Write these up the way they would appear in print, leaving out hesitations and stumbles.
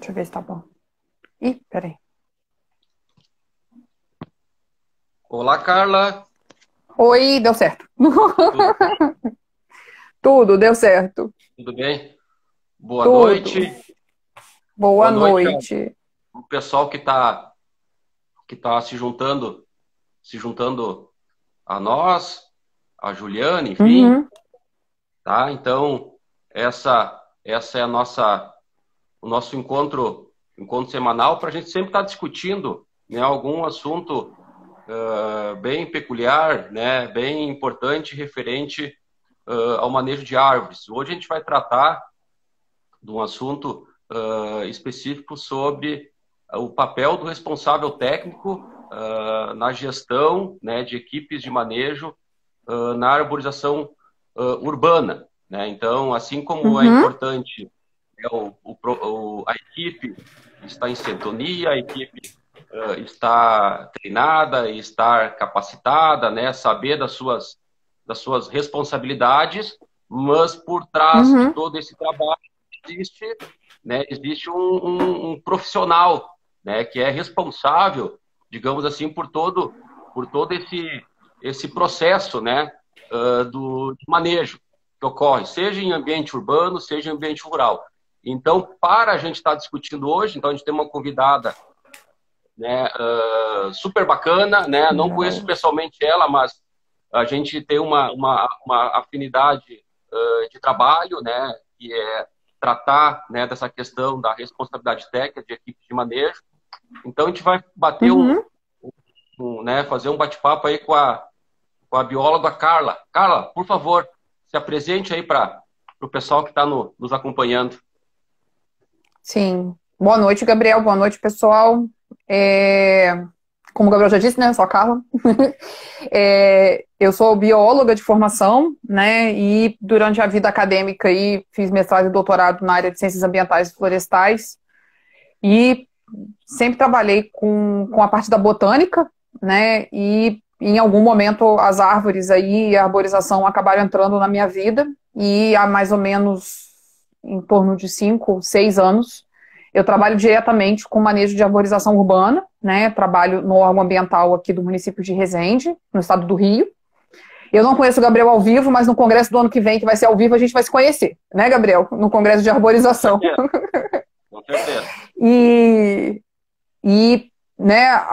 Deixa eu ver se tá bom. Ih, peraí. Olá, Carla. Oi, deu certo. Tudo bem? Tudo deu certo. Tudo bem? Boa Tudo. noite. Boa Boa noite noite. ao pessoal que tá se juntando a nós, a Juliana, enfim, Uhum, tá? Então, essa é o nosso encontro semanal para a gente sempre estar discutindo, né, algum assunto bem peculiar, né, bem importante referente ao manejo de árvores. Hoje a gente vai tratar de um assunto específico sobre o papel do responsável técnico na gestão, né, de equipes de manejo na arborização urbana, né? Então, assim como é uhum, importante a equipe estar em sintonia, a equipe estar treinada, estar capacitada, né, saber das suas responsabilidades, mas por trás de uhum. todo esse trabalho existe, né, existe um profissional, né, que é responsável, digamos assim, por todo esse processo, né, do manejo que ocorre, seja em ambiente urbano, seja em ambiente rural. Então, para a gente estar discutindo hoje, então a gente tem uma convidada, né, super bacana, né? Não conheço pessoalmente ela, mas a gente tem uma afinidade de trabalho, né? Que é tratar, né, dessa questão da responsabilidade técnica de equipe de manejo. Então a gente vai bater Uhum. né, fazer um bate-papo aí com a bióloga Carla. Carla, por favor, se apresente aí para o pessoal que está nos acompanhando. Sim. Boa noite, Gabriel. Boa noite, pessoal. Como o Gabriel já disse, né? Eu sou a Carla. Eu sou bióloga de formação, né? E durante a vida acadêmica aí fiz mestrado e doutorado na área de ciências ambientais e florestais. E sempre trabalhei com a parte da botânica, né? E em algum momento as árvores aí, a arborização acabaram entrando na minha vida. E há mais ou menos em torno de 5, 6 anos, eu trabalho diretamente com manejo de arborização urbana, né? Trabalho no órgão ambiental aqui do município de Resende, no estado do Rio. Eu não conheço o Gabriel ao vivo, mas no congresso do ano que vem, que vai ser ao vivo, a gente vai se conhecer, né, Gabriel? No congresso de Com arborização. certeza, com certeza. E E, né,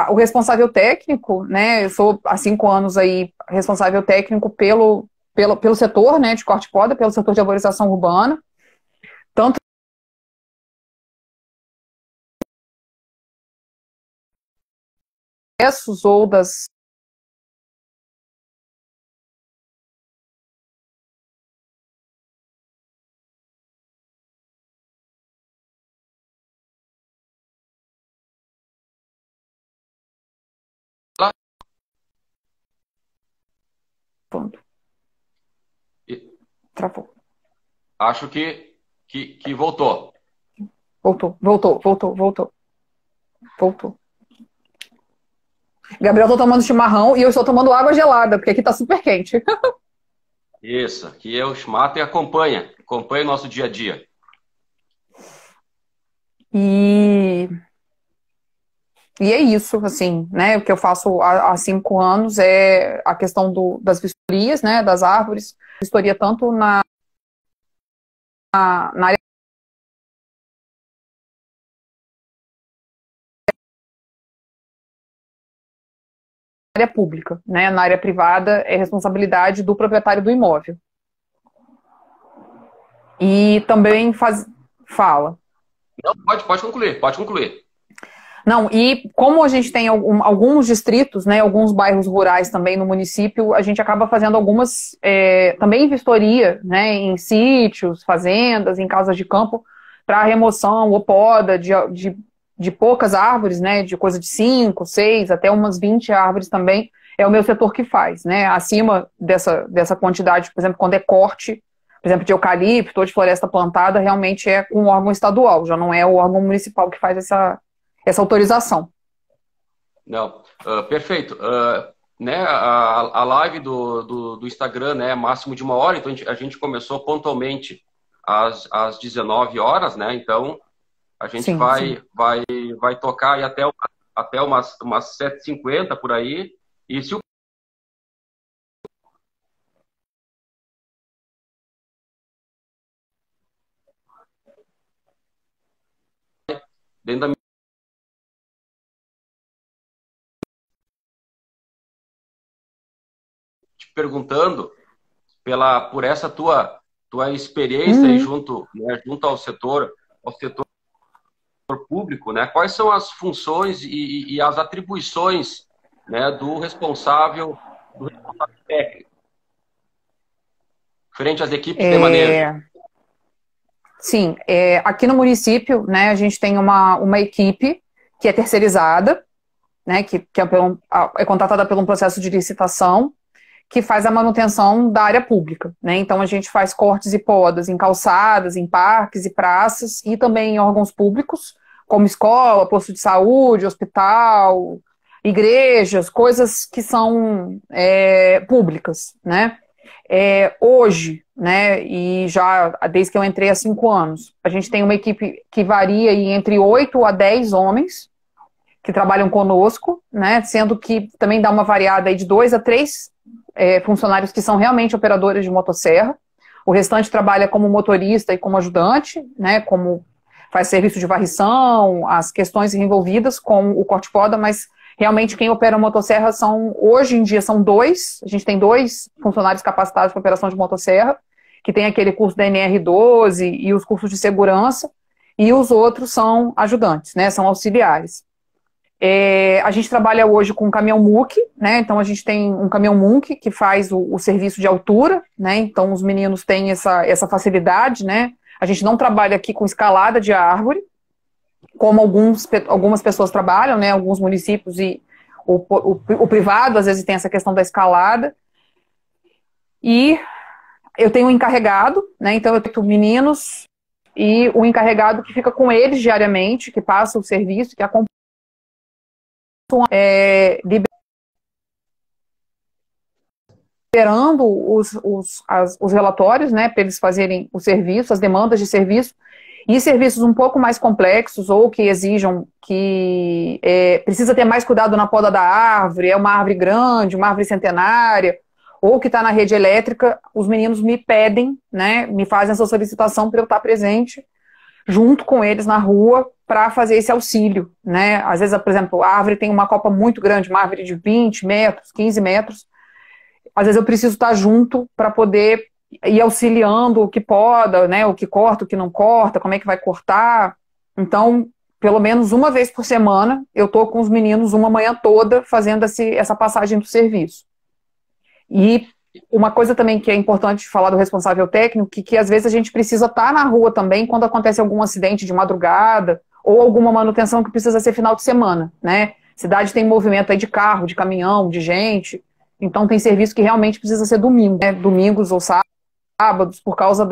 o responsável técnico, né, eu sou há 5 anos aí responsável técnico pelo setor, né, de corte e poda, pelo setor de arborização urbana, tanto processos ou das travou. Acho que voltou. Voltou. Gabriel, tô tomando chimarrão e eu estou tomando água gelada, porque aqui tá super quente. Isso, aqui é o Schmatter e acompanha o nosso dia a dia. E, e é isso, assim, né, o que eu faço há 5 anos é a questão das vistorias, né, das árvores, vistoria tanto na área pública, né? Na área privada é responsabilidade do proprietário do imóvel. E também fala. Não, pode concluir, pode concluir. Não, e como a gente tem alguns distritos, né, alguns bairros rurais também no município, a gente acaba fazendo algumas, também vistoria, né, em sítios, fazendas, em casas de campo, para remoção ou poda de poucas árvores, né, de coisa de 5, 6, até umas 20 árvores também, é o meu setor que faz, né, acima dessa quantidade, por exemplo, quando é corte, por exemplo, de eucalipto ou de floresta plantada, realmente é com o órgão estadual, já não é o órgão municipal que faz essa autorização. Não, perfeito. Né, a live do Instagram, né, é máximo de 1 hora, então a gente começou pontualmente às 19 horas, né? Então, A gente Sim, sim. vai tocar aí até umas 7h50 por aí. E se o dentro da te perguntando por essa tua experiência aí Uhum. junto, né, junto ao setor público, né? Quais são as funções e as atribuições, né, do responsável técnico frente às equipes de manejo? É, sim, aqui no município, né, a gente tem uma equipe que é terceirizada, né, que é contratada por um processo de licitação, que faz a manutenção da área pública, né? Então a gente faz cortes e podas em calçadas, em parques e praças e também em órgãos públicos, como escola, posto de saúde, hospital, igrejas, coisas que são públicas, né? Hoje, né, e já desde que eu entrei há 5 anos, a gente tem uma equipe que varia entre 8 a 10 homens que trabalham conosco, né, sendo que também dá uma variada aí de 2 a 3 funcionários que são realmente operadores de motosserra. O restante trabalha como motorista e como ajudante, né, como faz serviço de varrição, as questões envolvidas com o corte-poda, mas realmente quem opera a motosserra hoje em dia, são dois. A gente tem 2 funcionários capacitados para operação de motosserra, que tem aquele curso da NR12 e os cursos de segurança, e os outros são ajudantes, né, são auxiliares. A gente trabalha hoje com um caminhão MUC, né? Então a gente tem um caminhão MUC que faz o serviço de altura, né? Então os meninos têm essa facilidade, né? A gente não trabalha aqui com escalada de árvore, como algumas pessoas trabalham, né? Alguns municípios e o privado às vezes tem essa questão da escalada. E eu tenho um encarregado, né? Então eu tenho meninos e o encarregado que fica com eles diariamente, que passa o serviço, que acompanha liberando os relatórios, né, para eles fazerem o serviço, as demandas de serviço, e serviços um pouco mais complexos ou que exijam que precisa ter mais cuidado na poda da árvore, é uma árvore grande, uma árvore centenária, ou que está na rede elétrica, os meninos me pedem, né, me fazem essa solicitação para eu estar presente junto com eles na rua para fazer esse auxílio, né? Às vezes, por exemplo, a árvore tem uma copa muito grande, uma árvore de 20 metros, 15 metros, às vezes eu preciso estar junto para poder ir auxiliando o que poda, né, o que corta, o que não corta, como é que vai cortar. Então, pelo menos uma vez por semana, eu estou com os meninos uma manhã toda fazendo essa passagem do serviço. E uma coisa também que é importante falar do responsável técnico, que às vezes a gente precisa estar na rua também quando acontece algum acidente de madrugada ou alguma manutenção que precisa ser final de semana, né? Cidade tem movimento aí de carro, de caminhão, de gente. Então tem serviço que realmente precisa ser domingo, né? Domingos ou sábados, por causa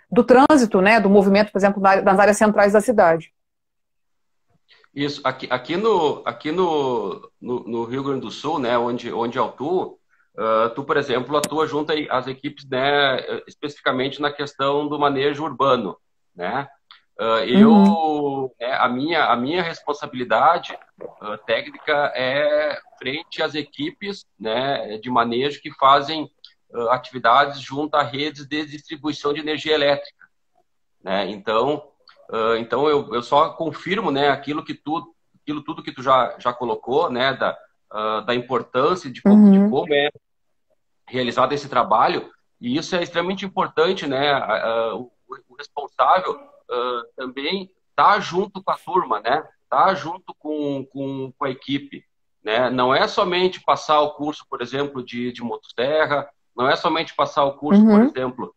do trânsito, né? Do movimento, por exemplo, nas áreas centrais da cidade. Isso, aqui no Rio Grande do Sul, né, onde eu atuo, tu, por exemplo, atua junto às equipes, né, especificamente na questão do manejo urbano, né? Uhum, A minha responsabilidade técnica é frente às equipes, né, de manejo que fazem atividades junto a redes de distribuição de energia elétrica, né? Então eu só confirmo, né, aquilo tudo que tu já colocou, né, da importância de uhum, como é realizado esse trabalho, e isso é extremamente importante, né? O responsável também tá junto com a turma, né? Tá junto com a equipe, né? Não é somente passar o curso, por exemplo, de motosserra, não é somente passar o curso, por uhum, exemplo,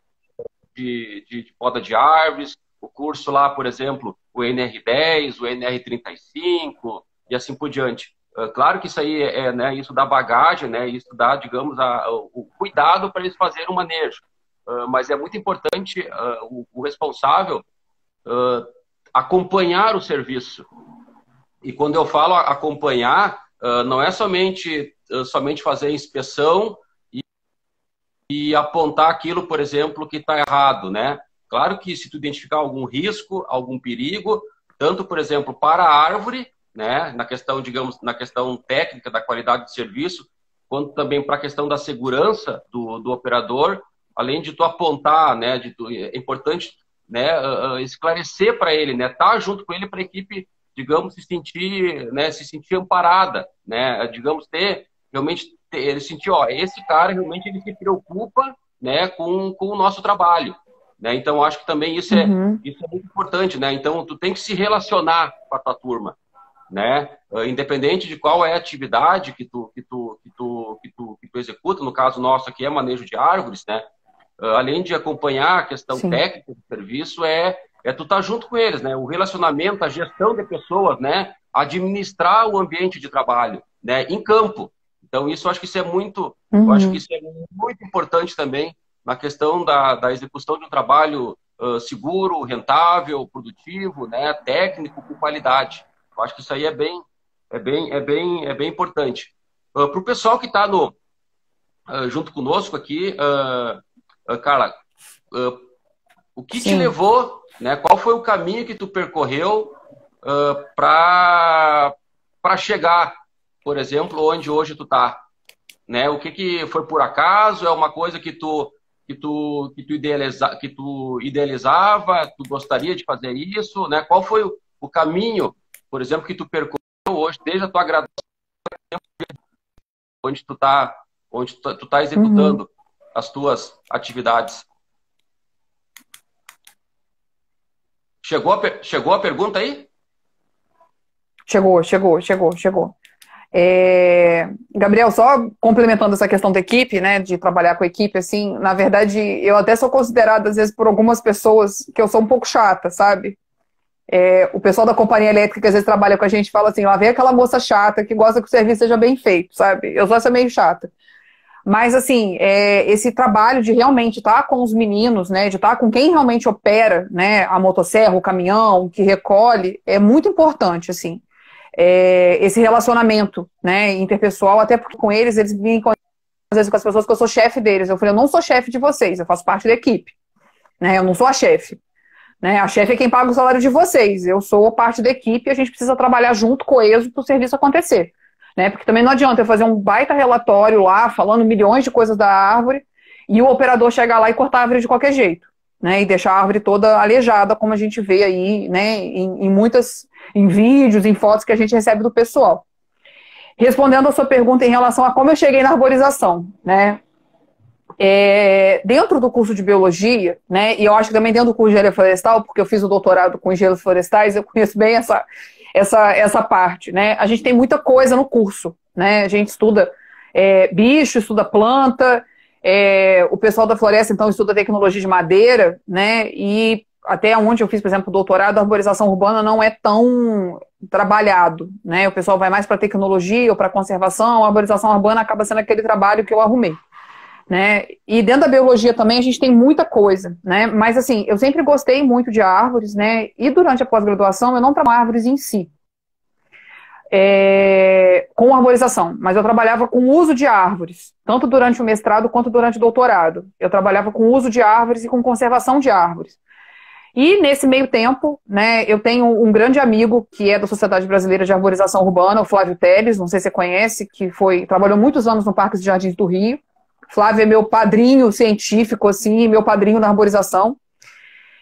de poda de árvores, o curso lá, por exemplo, o NR10, o NR35 e assim por diante. Claro que isso aí né, isso dá bagagem, né, isso dá, digamos, o cuidado para eles fazerem o manejo. Mas é muito importante o responsável acompanhar o serviço. E quando eu falo acompanhar, não é somente fazer a inspeção e apontar aquilo, por exemplo, que está errado, né? Claro que se tu identificar algum risco, algum perigo, tanto, por exemplo, para a árvore, né, na questão, digamos, na questão técnica da qualidade de serviço, quanto também para a questão da segurança do operador, além de tu apontar, né, é importante, né, esclarecer para ele, né, estar junto com ele para a equipe, digamos, se sentir amparada, né, digamos, ele sentir, ó, esse cara realmente ele se preocupa, né, com o nosso trabalho, né, então acho que também isso é muito importante, né, então tu tem que se relacionar com a tua turma, né, independente de qual é a atividade que tu executa, no caso nosso aqui é manejo de árvores, né, além de acompanhar a questão técnica do serviço, tu estar junto com eles, né? O relacionamento, a gestão de pessoas, né? Administrar o ambiente de trabalho, né? Em campo. Então, isso eu acho que isso é muito, eu acho que isso é muito importante também na questão da execução de um trabalho seguro, rentável, produtivo, né? Técnico, com qualidade. Eu acho que isso aí é bem importante. Para o pessoal que está junto conosco aqui, Carla, o que te levou, né? Qual foi o caminho que tu percorreu para chegar, por exemplo, onde hoje tu tá, né? O que foi por acaso? É uma coisa que tu idealizava, tu gostaria de fazer isso, né? Qual foi o caminho, por exemplo, que tu percorreu hoje desde a tua graduação, onde tu tá executando as tuas atividades? Chegou a pergunta aí? Chegou. Gabriel, só complementando essa questão da equipe, né, de trabalhar com a equipe, assim, na verdade, eu até sou considerada, às vezes, por algumas pessoas, que eu sou um pouco chata, sabe? O pessoal da companhia elétrica, que às vezes trabalha com a gente, fala assim, lá vem aquela moça chata que gosta que o serviço seja bem feito, sabe? Eu sou essa meio chata. Mas, assim, esse trabalho de realmente estar com os meninos, né, de estar com quem realmente opera, né, a motosserra, o caminhão, que recolhe, é muito importante, assim. Esse relacionamento, né, interpessoal, até porque com eles vêm, às vezes, com as pessoas que eu sou chefe deles. Eu falei, eu não sou chefe de vocês, eu faço parte da equipe, né, eu não sou a chefe. Né, a chefe é quem paga o salário de vocês, eu sou parte da equipe e a gente precisa trabalhar junto, coeso, para o serviço acontecer. Né, porque também não adianta eu fazer um baita relatório lá, falando milhões de coisas da árvore, e o operador chegar lá e cortar a árvore de qualquer jeito, né, e deixar a árvore toda aleijada, como a gente vê aí, né, em vídeos, em fotos que a gente recebe do pessoal. Respondendo a sua pergunta em relação a como eu cheguei na arborização, né, dentro do curso de biologia, né, e eu acho que também dentro do curso de engenharia florestal, porque eu fiz o doutorado com engenheiros florestais, eu conheço bem essa parte, né, a gente tem muita coisa no curso, né, a gente estuda bicho, estuda planta, o pessoal da floresta, então, estuda tecnologia de madeira, né, e até onde eu fiz, por exemplo, o doutorado, a arborização urbana não é tão trabalhado, né, o pessoal vai mais para tecnologia ou para conservação, a arborização urbana acaba sendo aquele trabalho que eu arrumei. Né? E dentro da biologia também a gente tem muita coisa, né? Mas assim, eu sempre gostei muito de árvores, né? E durante a pós-graduação eu não trabalhava árvores em si, com arborização, mas eu trabalhava com o uso de árvores, tanto durante o mestrado quanto durante o doutorado. Eu trabalhava com o uso de árvores e com conservação de árvores. E nesse meio tempo, né, eu tenho um grande amigo que é da Sociedade Brasileira de Arborização Urbana, o Flávio Teles, não sei se você conhece, que trabalhou muitos anos no Parque dos Jardins do Rio. Flávio é meu padrinho científico, assim, meu padrinho na arborização.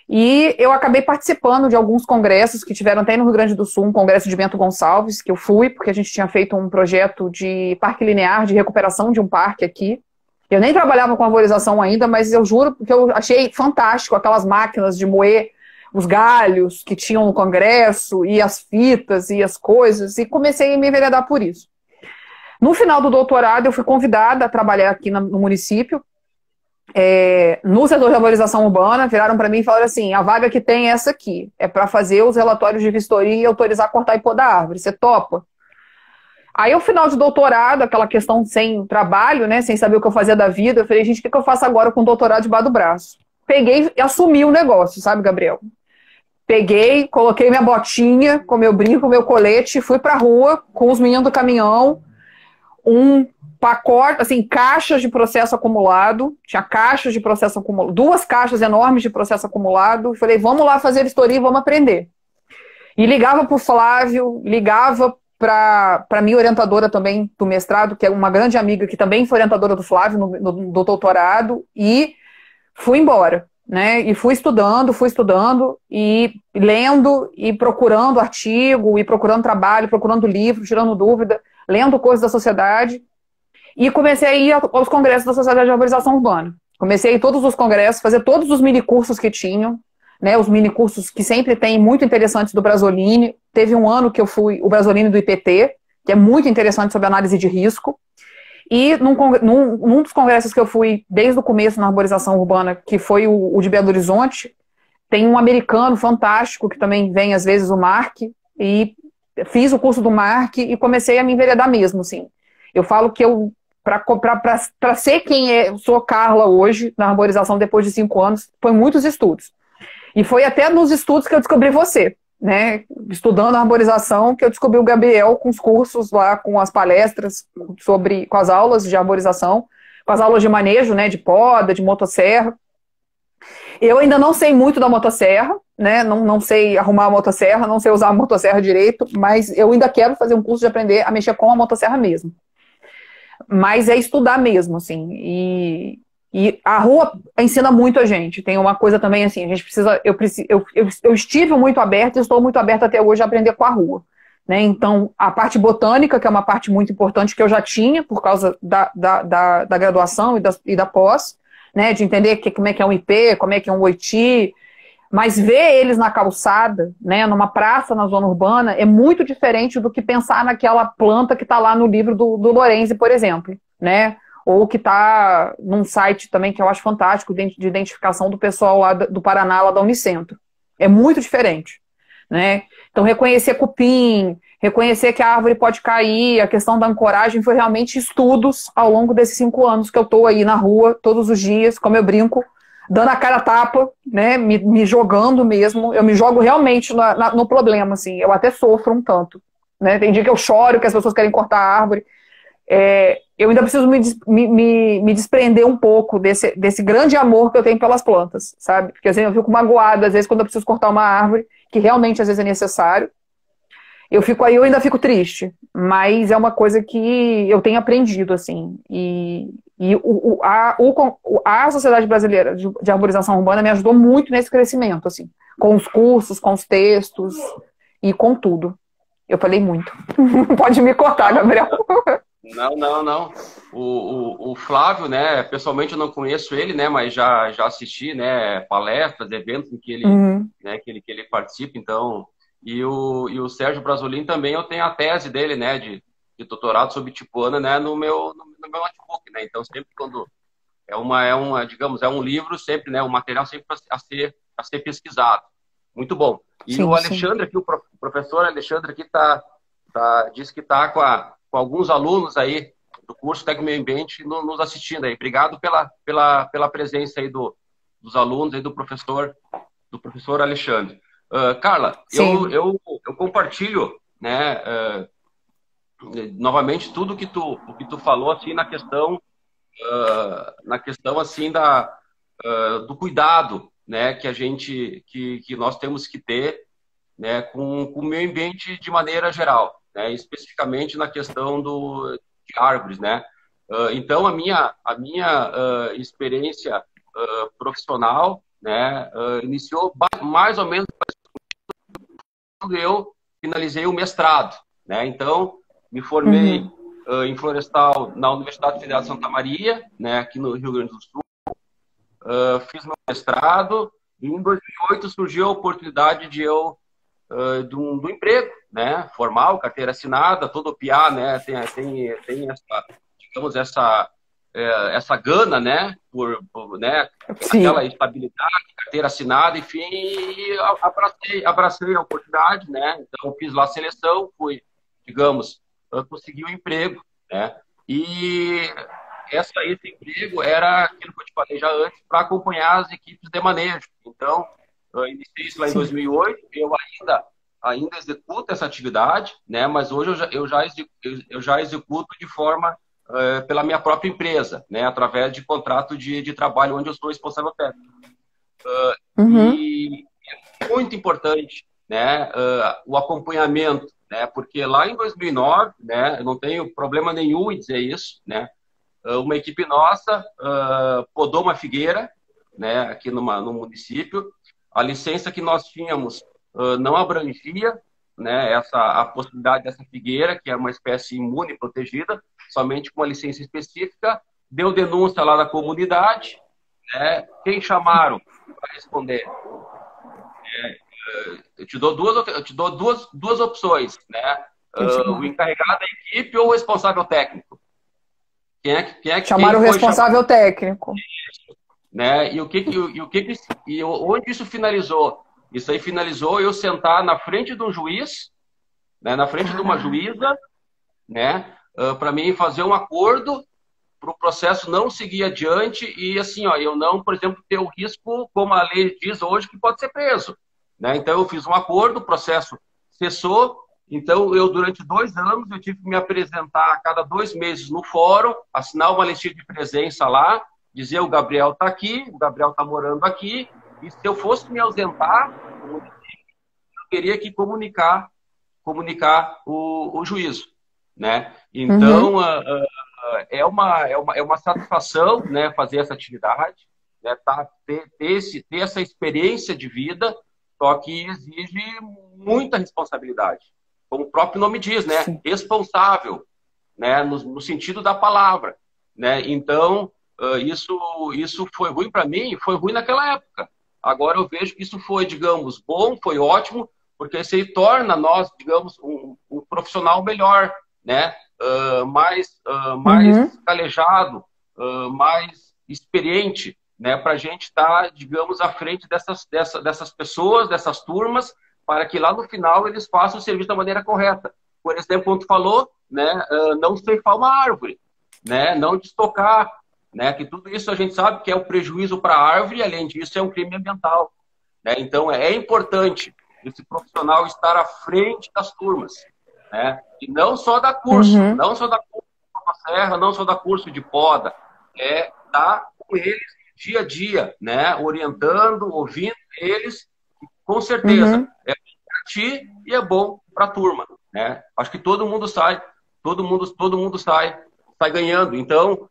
E eu acabei participando de alguns congressos que tiveram até no Rio Grande do Sul, um congresso de Bento Gonçalves, que eu fui, porque a gente tinha feito um projeto de parque linear, de recuperação de um parque aqui. Eu nem trabalhava com arborização ainda, mas eu juro que eu achei fantástico aquelas máquinas de moer os galhos que tinham no congresso, e as fitas, e as coisas, e comecei a me enveredar por isso. No final do doutorado, eu fui convidada a trabalhar aqui no município, no setor de arborização urbana. Viraram para mim e falaram assim, a vaga que tem é essa aqui, é para fazer os relatórios de vistoria e autorizar cortar e podar a árvore, você topa? Aí, ao final de doutorado, aquela questão sem trabalho, né, sem saber o que eu fazia da vida, eu falei, gente, o que eu faço agora com o doutorado debaixo do braço? Peguei e assumi o negócio, sabe, Gabriel? Peguei, coloquei minha botinha, com meu brinco, com meu colete, fui pra rua com os meninos do caminhão, um pacote, assim, caixas de processo acumulado, tinha caixas de processo acumulado, 2 caixas enormes de processo acumulado, falei, vamos lá fazer vistoria e vamos aprender. E ligava para o Flávio, ligava para minha orientadora também do mestrado, que é uma grande amiga que também foi orientadora do Flávio no doutorado, e fui embora, né? E fui estudando, e lendo, e procurando artigo, e procurando trabalho, procurando livro, tirando dúvida, lendo coisas da sociedade, e comecei a ir aos congressos da Sociedade de Arborização Urbana. Comecei a ir a todos os congressos, fazer todos os minicursos que tinham, né, os minicursos que sempre tem, muito interessantes do Brasolini. Teve um ano que eu fui o Brasolini do IPT, que é muito interessante sobre análise de risco. E num dos congressos que eu fui desde o começo na arborização urbana, que foi o de Belo Horizonte, tem um americano fantástico, que também vem às vezes, o Mark, e fiz o curso do Mark e comecei a me enveredar mesmo, assim. Eu falo que eu, para ser quem sou Carla hoje, na arborização depois de 5 anos, foi muitos estudos. E foi até nos estudos que eu descobri você, né? Estudando a arborização, que eu descobri o Gabriel com os cursos lá, com as palestras, com as aulas de arborização, com as aulas de manejo, né? De poda, de motosserra. Eu ainda não sei muito da motosserra, né? Não sei arrumar a motosserra, não sei usar a motosserra direito, mas eu ainda quero fazer um curso de aprender a mexer com a motosserra mesmo. Mas é estudar mesmo, assim. E a rua ensina muito a gente. Tem uma coisa também assim, a gente precisa. Eu estive muito aberta e estou muito aberta até hoje a aprender com a rua. Né? Então, a parte botânica, que é uma parte muito importante que eu já tinha por causa da graduação e da pós, né? De entender como é que é um IP, como é que é um oiti, mas ver eles na calçada, né? Numa praça na zona urbana, é muito diferente do que pensar naquela planta que está lá no livro do Lorenzi, por exemplo, né? Ou que está num site também que eu acho fantástico, de identificação do pessoal lá do Paraná, lá da Unicentro. É muito diferente, né? Então, reconhecer cupim, reconhecer que a árvore pode cair, a questão da ancoragem foi realmente estudos ao longo desses 5 anos que eu estou aí na rua, todos os dias, como eu brinco, dando a cara a tapa, né? Me jogando mesmo. Eu me jogo realmente no problema, assim. Eu até sofro um tanto, né? Tem dia que eu choro, que as pessoas querem cortar a árvore. Eu ainda preciso me desprender um pouco desse grande amor que eu tenho pelas plantas, sabe? Porque assim, eu fico magoada, às vezes, quando eu preciso cortar uma árvore, que realmente, às vezes, é necessário. Eu ainda fico triste, mas é uma coisa que eu tenho aprendido, assim. E a Sociedade Brasileira de Arborização Urbana me ajudou muito nesse crescimento, assim. Com os cursos, com os textos e com tudo. Eu falei muito. Pode me cortar, Gabriel. Não. O Flávio, né, pessoalmente eu não conheço ele, né, mas já assisti, né, palestras, eventos em que ele, né, que ele participa, então, e o Sérgio Brasolin também, eu tenho a tese dele, né, de doutorado sobre tipuana, né, no meu notebook, né, então sempre quando digamos, é um livro sempre, né, um material sempre a ser pesquisado. Muito bom. E sim, o Alexandre aqui, o professor Alexandre aqui disse que está com alguns alunos aí do curso Técnico Meio Ambiente nos assistindo aí. Obrigado pela presença aí dos alunos aí do professor Alexandre. Carla, eu compartilho, né, novamente tudo o que tu falou assim na questão assim do cuidado, né, que nós temos que ter, né, com o meio ambiente de maneira geral, né, especificamente na questão de árvores, né. Então a minha experiência profissional, né, iniciou mais ou menos quando eu finalizei o mestrado, né. Então me formei em florestal na Universidade Federal de Santa Maria, né, aqui no Rio Grande do Sul. Fiz meu mestrado e em 2008 surgiu a oportunidade do emprego, né, formal, carteira assinada, todo PA, né, tem essa, digamos, essa gana, né, por né, aquela estabilidade, carteira assinada, enfim, e abracei a oportunidade, né, então fiz lá a seleção, digamos, consegui um emprego, né, e esse emprego era aquilo que eu te falei já antes, para acompanhar as equipes de manejo. Então, eu iniciei isso lá em 2008, eu ainda executo essa atividade, né, mas hoje eu já executo de forma pela minha própria empresa, né, através de contrato de trabalho onde eu sou responsável técnico. E é muito importante né, o acompanhamento, né, porque lá em 2009, né, eu não tenho problema nenhum em dizer isso, né, uma equipe nossa podou uma figueira, né, aqui no município. A licença que nós tínhamos não abrangia, né, a possibilidade dessa figueira, que é uma espécie imune protegida, somente com uma licença específica. Deu denúncia lá da comunidade, né, quem chamaram para responder? Eu te dou duas opções, né? O encarregado da equipe ou o responsável técnico? Chamaram o responsável técnico. Né? E onde isso finalizou? Isso aí finalizou eu sentar na frente de um juiz, né? Na frente de uma juíza, né? Para mim fazer um acordo para o processo não seguir adiante e assim, ó, eu não, por exemplo, ter o risco, como a lei diz hoje, que pode ser preso. Né? Então eu fiz um acordo, o processo cessou. Então eu, durante 2 anos, eu tive que me apresentar a cada 2 meses no fórum, assinar uma listinha de presença lá, dizer o Gabriel está aqui, o Gabriel está morando aqui, e se eu fosse me ausentar, eu teria que comunicar o juízo. Né? Então, é uma satisfação, né, fazer essa atividade, né, ter essa experiência de vida, só que exige muita responsabilidade. Como o próprio nome diz, né? Sim. Responsável, né? No sentido da palavra. Né? Então, isso foi ruim para mim, foi ruim naquela época. Agora eu vejo que isso foi, digamos, bom, foi ótimo, porque isso aí torna nós, digamos, um profissional melhor, né? Mais calejado, mais experiente, né? Para a gente estar, digamos, à frente dessas pessoas, dessas turmas, para que lá no final eles façam o serviço da maneira correta. Por exemplo, quando tu falou, né? Não ceifar uma árvore, né? Não destocar, né? Que tudo isso a gente sabe que é um prejuízo para a árvore, e além disso é um crime ambiental. Né? Então é importante esse profissional estar à frente das turmas. Né? E não só da curso, não só da curso de serra, não só da curso de poda, estar com eles dia a dia, né? Orientando, ouvindo eles, com certeza é bom para ti e é bom para a turma, né? Acho que todo mundo sai ganhando. Então,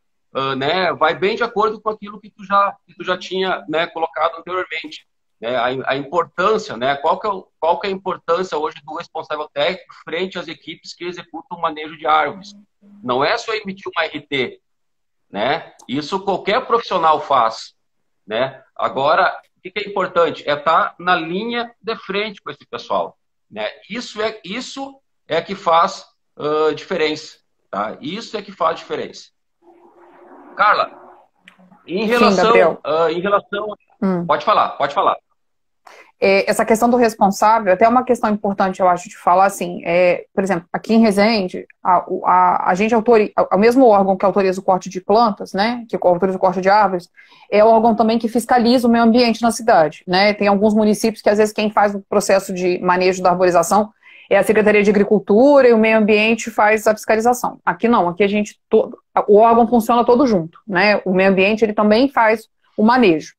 né? Vai bem de acordo com aquilo que tu já tinha, né, colocado anteriormente. A importância, né? Qual que é a importância hoje do responsável técnico frente às equipes que executam o manejo de árvores? Não é só emitir uma RT, né? Isso qualquer profissional faz, né? Agora, o que é importante? É estar na linha de frente com esse pessoal, né? Isso é que faz diferença, tá? Isso é que faz diferença. Carla, em relação... Pode falar. Essa questão do responsável, até uma questão importante, eu acho, de falar assim, por exemplo, aqui em Resende, a gente autoriza, o mesmo órgão que autoriza o corte de plantas, né, que autoriza o corte de árvores, é o órgão também que fiscaliza o meio ambiente na cidade, né, tem alguns municípios que às vezes quem faz o processo de manejo da arborização é a Secretaria de Agricultura e o meio ambiente faz a fiscalização. Aqui não, aqui o órgão funciona todo junto, né, o meio ambiente ele também faz o manejo.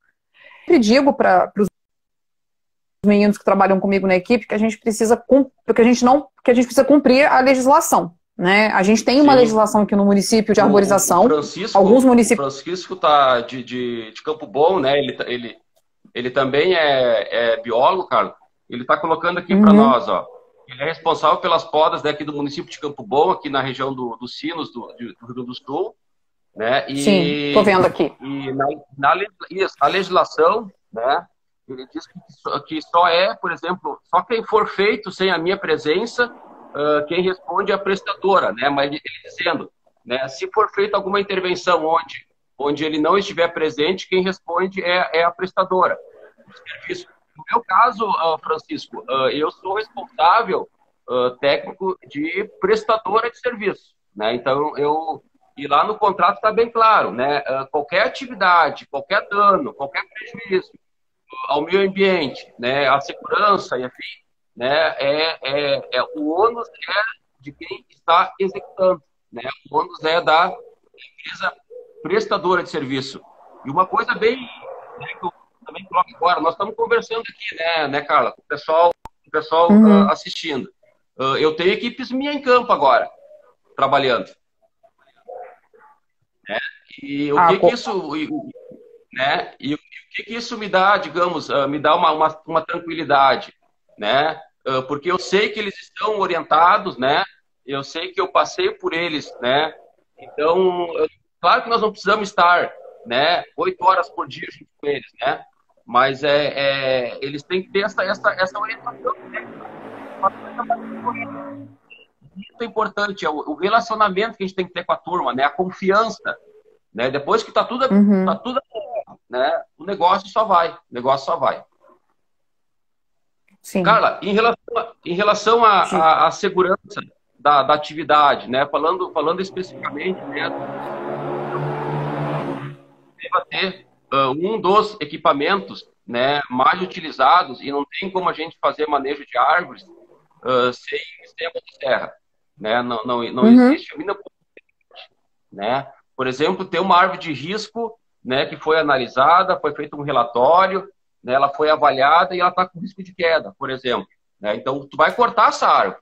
Eu sempre digo para os meninos que trabalham comigo na equipe que a gente precisa cumprir a legislação, né? A gente tem uma legislação aqui no município de arborização. Alguns municípios. O Francisco tá de Campo Bom, né? Ele também é biólogo, cara. Ele está colocando aqui para nós, ó. Ele é responsável pelas podas daqui do município de Campo Bom, aqui na região dos Sinos do Rio Grande do Sul, né? Sim, estou vendo aqui. E a legislação, né? Ele diz que só por exemplo, só quem for feito sem a minha presença, quem responde é a prestadora, né? Mas ele dizendo, né, se for feita alguma intervenção onde ele não estiver presente, quem responde é a prestadora do serviço. No meu caso, Francisco, eu sou responsável técnico de prestadora de serviço, né? Então, e lá no contrato está bem claro, né? Qualquer atividade, qualquer dano, qualquer prejuízo ao meio ambiente, né, à segurança e afim, né, o ônus é de quem está executando, né, o ônus é da empresa prestadora de serviço. E uma coisa bem, né, que eu também coloco agora, nós estamos conversando aqui, né, Carla, com o pessoal pessoal assistindo. Eu tenho equipes minhas em campo agora, trabalhando. Né? E o que isso, né? E o que isso me dá, digamos, me dá uma tranquilidade, né? Porque eu sei que eles estão orientados, né? Eu sei que eu passei por eles, né? Então, claro que nós não precisamos estar, né, 8 horas por dia junto com eles, né? Mas eles têm que ter essa orientação, né? Muito importante é o relacionamento que a gente tem que ter com a turma, né? A confiança, né? Depois que tá tudo, né? O negócio só vai. Sim. Carla, em relação à segurança da atividade, né? Falando especificamente, né? Deva ter um dos equipamentos, né, mais utilizados, e não tem como a gente fazer manejo de árvores sem a motosserra, né? Não existe a mínima possibilidade, né? Por exemplo, tem uma árvore de risco, né, que foi analisada, foi feito um relatório, né, ela foi avaliada e ela está com risco de queda, por exemplo, né? Então, tu vai cortar essa árvore,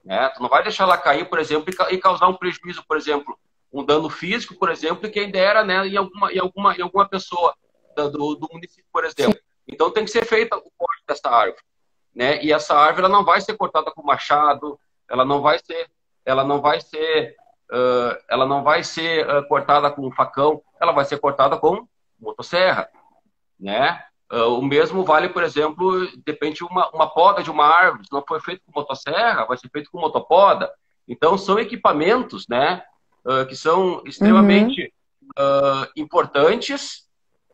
né? Tu não vai deixar ela cair, por exemplo, e causar um prejuízo, por exemplo, um dano físico, por exemplo, que ainda era, né, em alguma pessoa do município, por exemplo. Então tem que ser feita o corte dessa árvore, né? E essa árvore ela não vai ser cortada com machado, ela não vai ser cortada com facão, ela vai ser cortada com motosserra, né? O mesmo vale, por exemplo, depende de uma poda de uma árvore, se não for feito com motosserra, vai ser feito com motopoda. Então são equipamentos, né, que são extremamente importantes,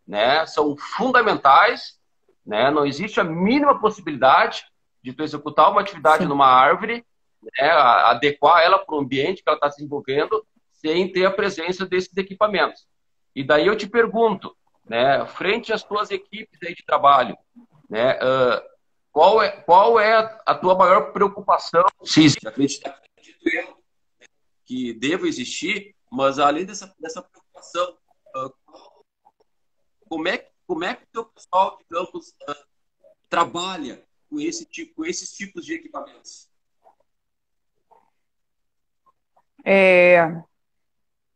né, são fundamentais, né, não existe a mínima possibilidade de tu executar uma atividade numa árvore, né, adequar ela para o ambiente que ela está desenvolvendo, sem ter a presença desses equipamentos. E daí eu te pergunto, né, frente às tuas equipes aí de trabalho, né, qual é a tua maior preocupação? Sim, acredito eu que deva existir, mas além dessa preocupação, como é que o teu pessoal, digamos, trabalha com esses tipos de equipamentos?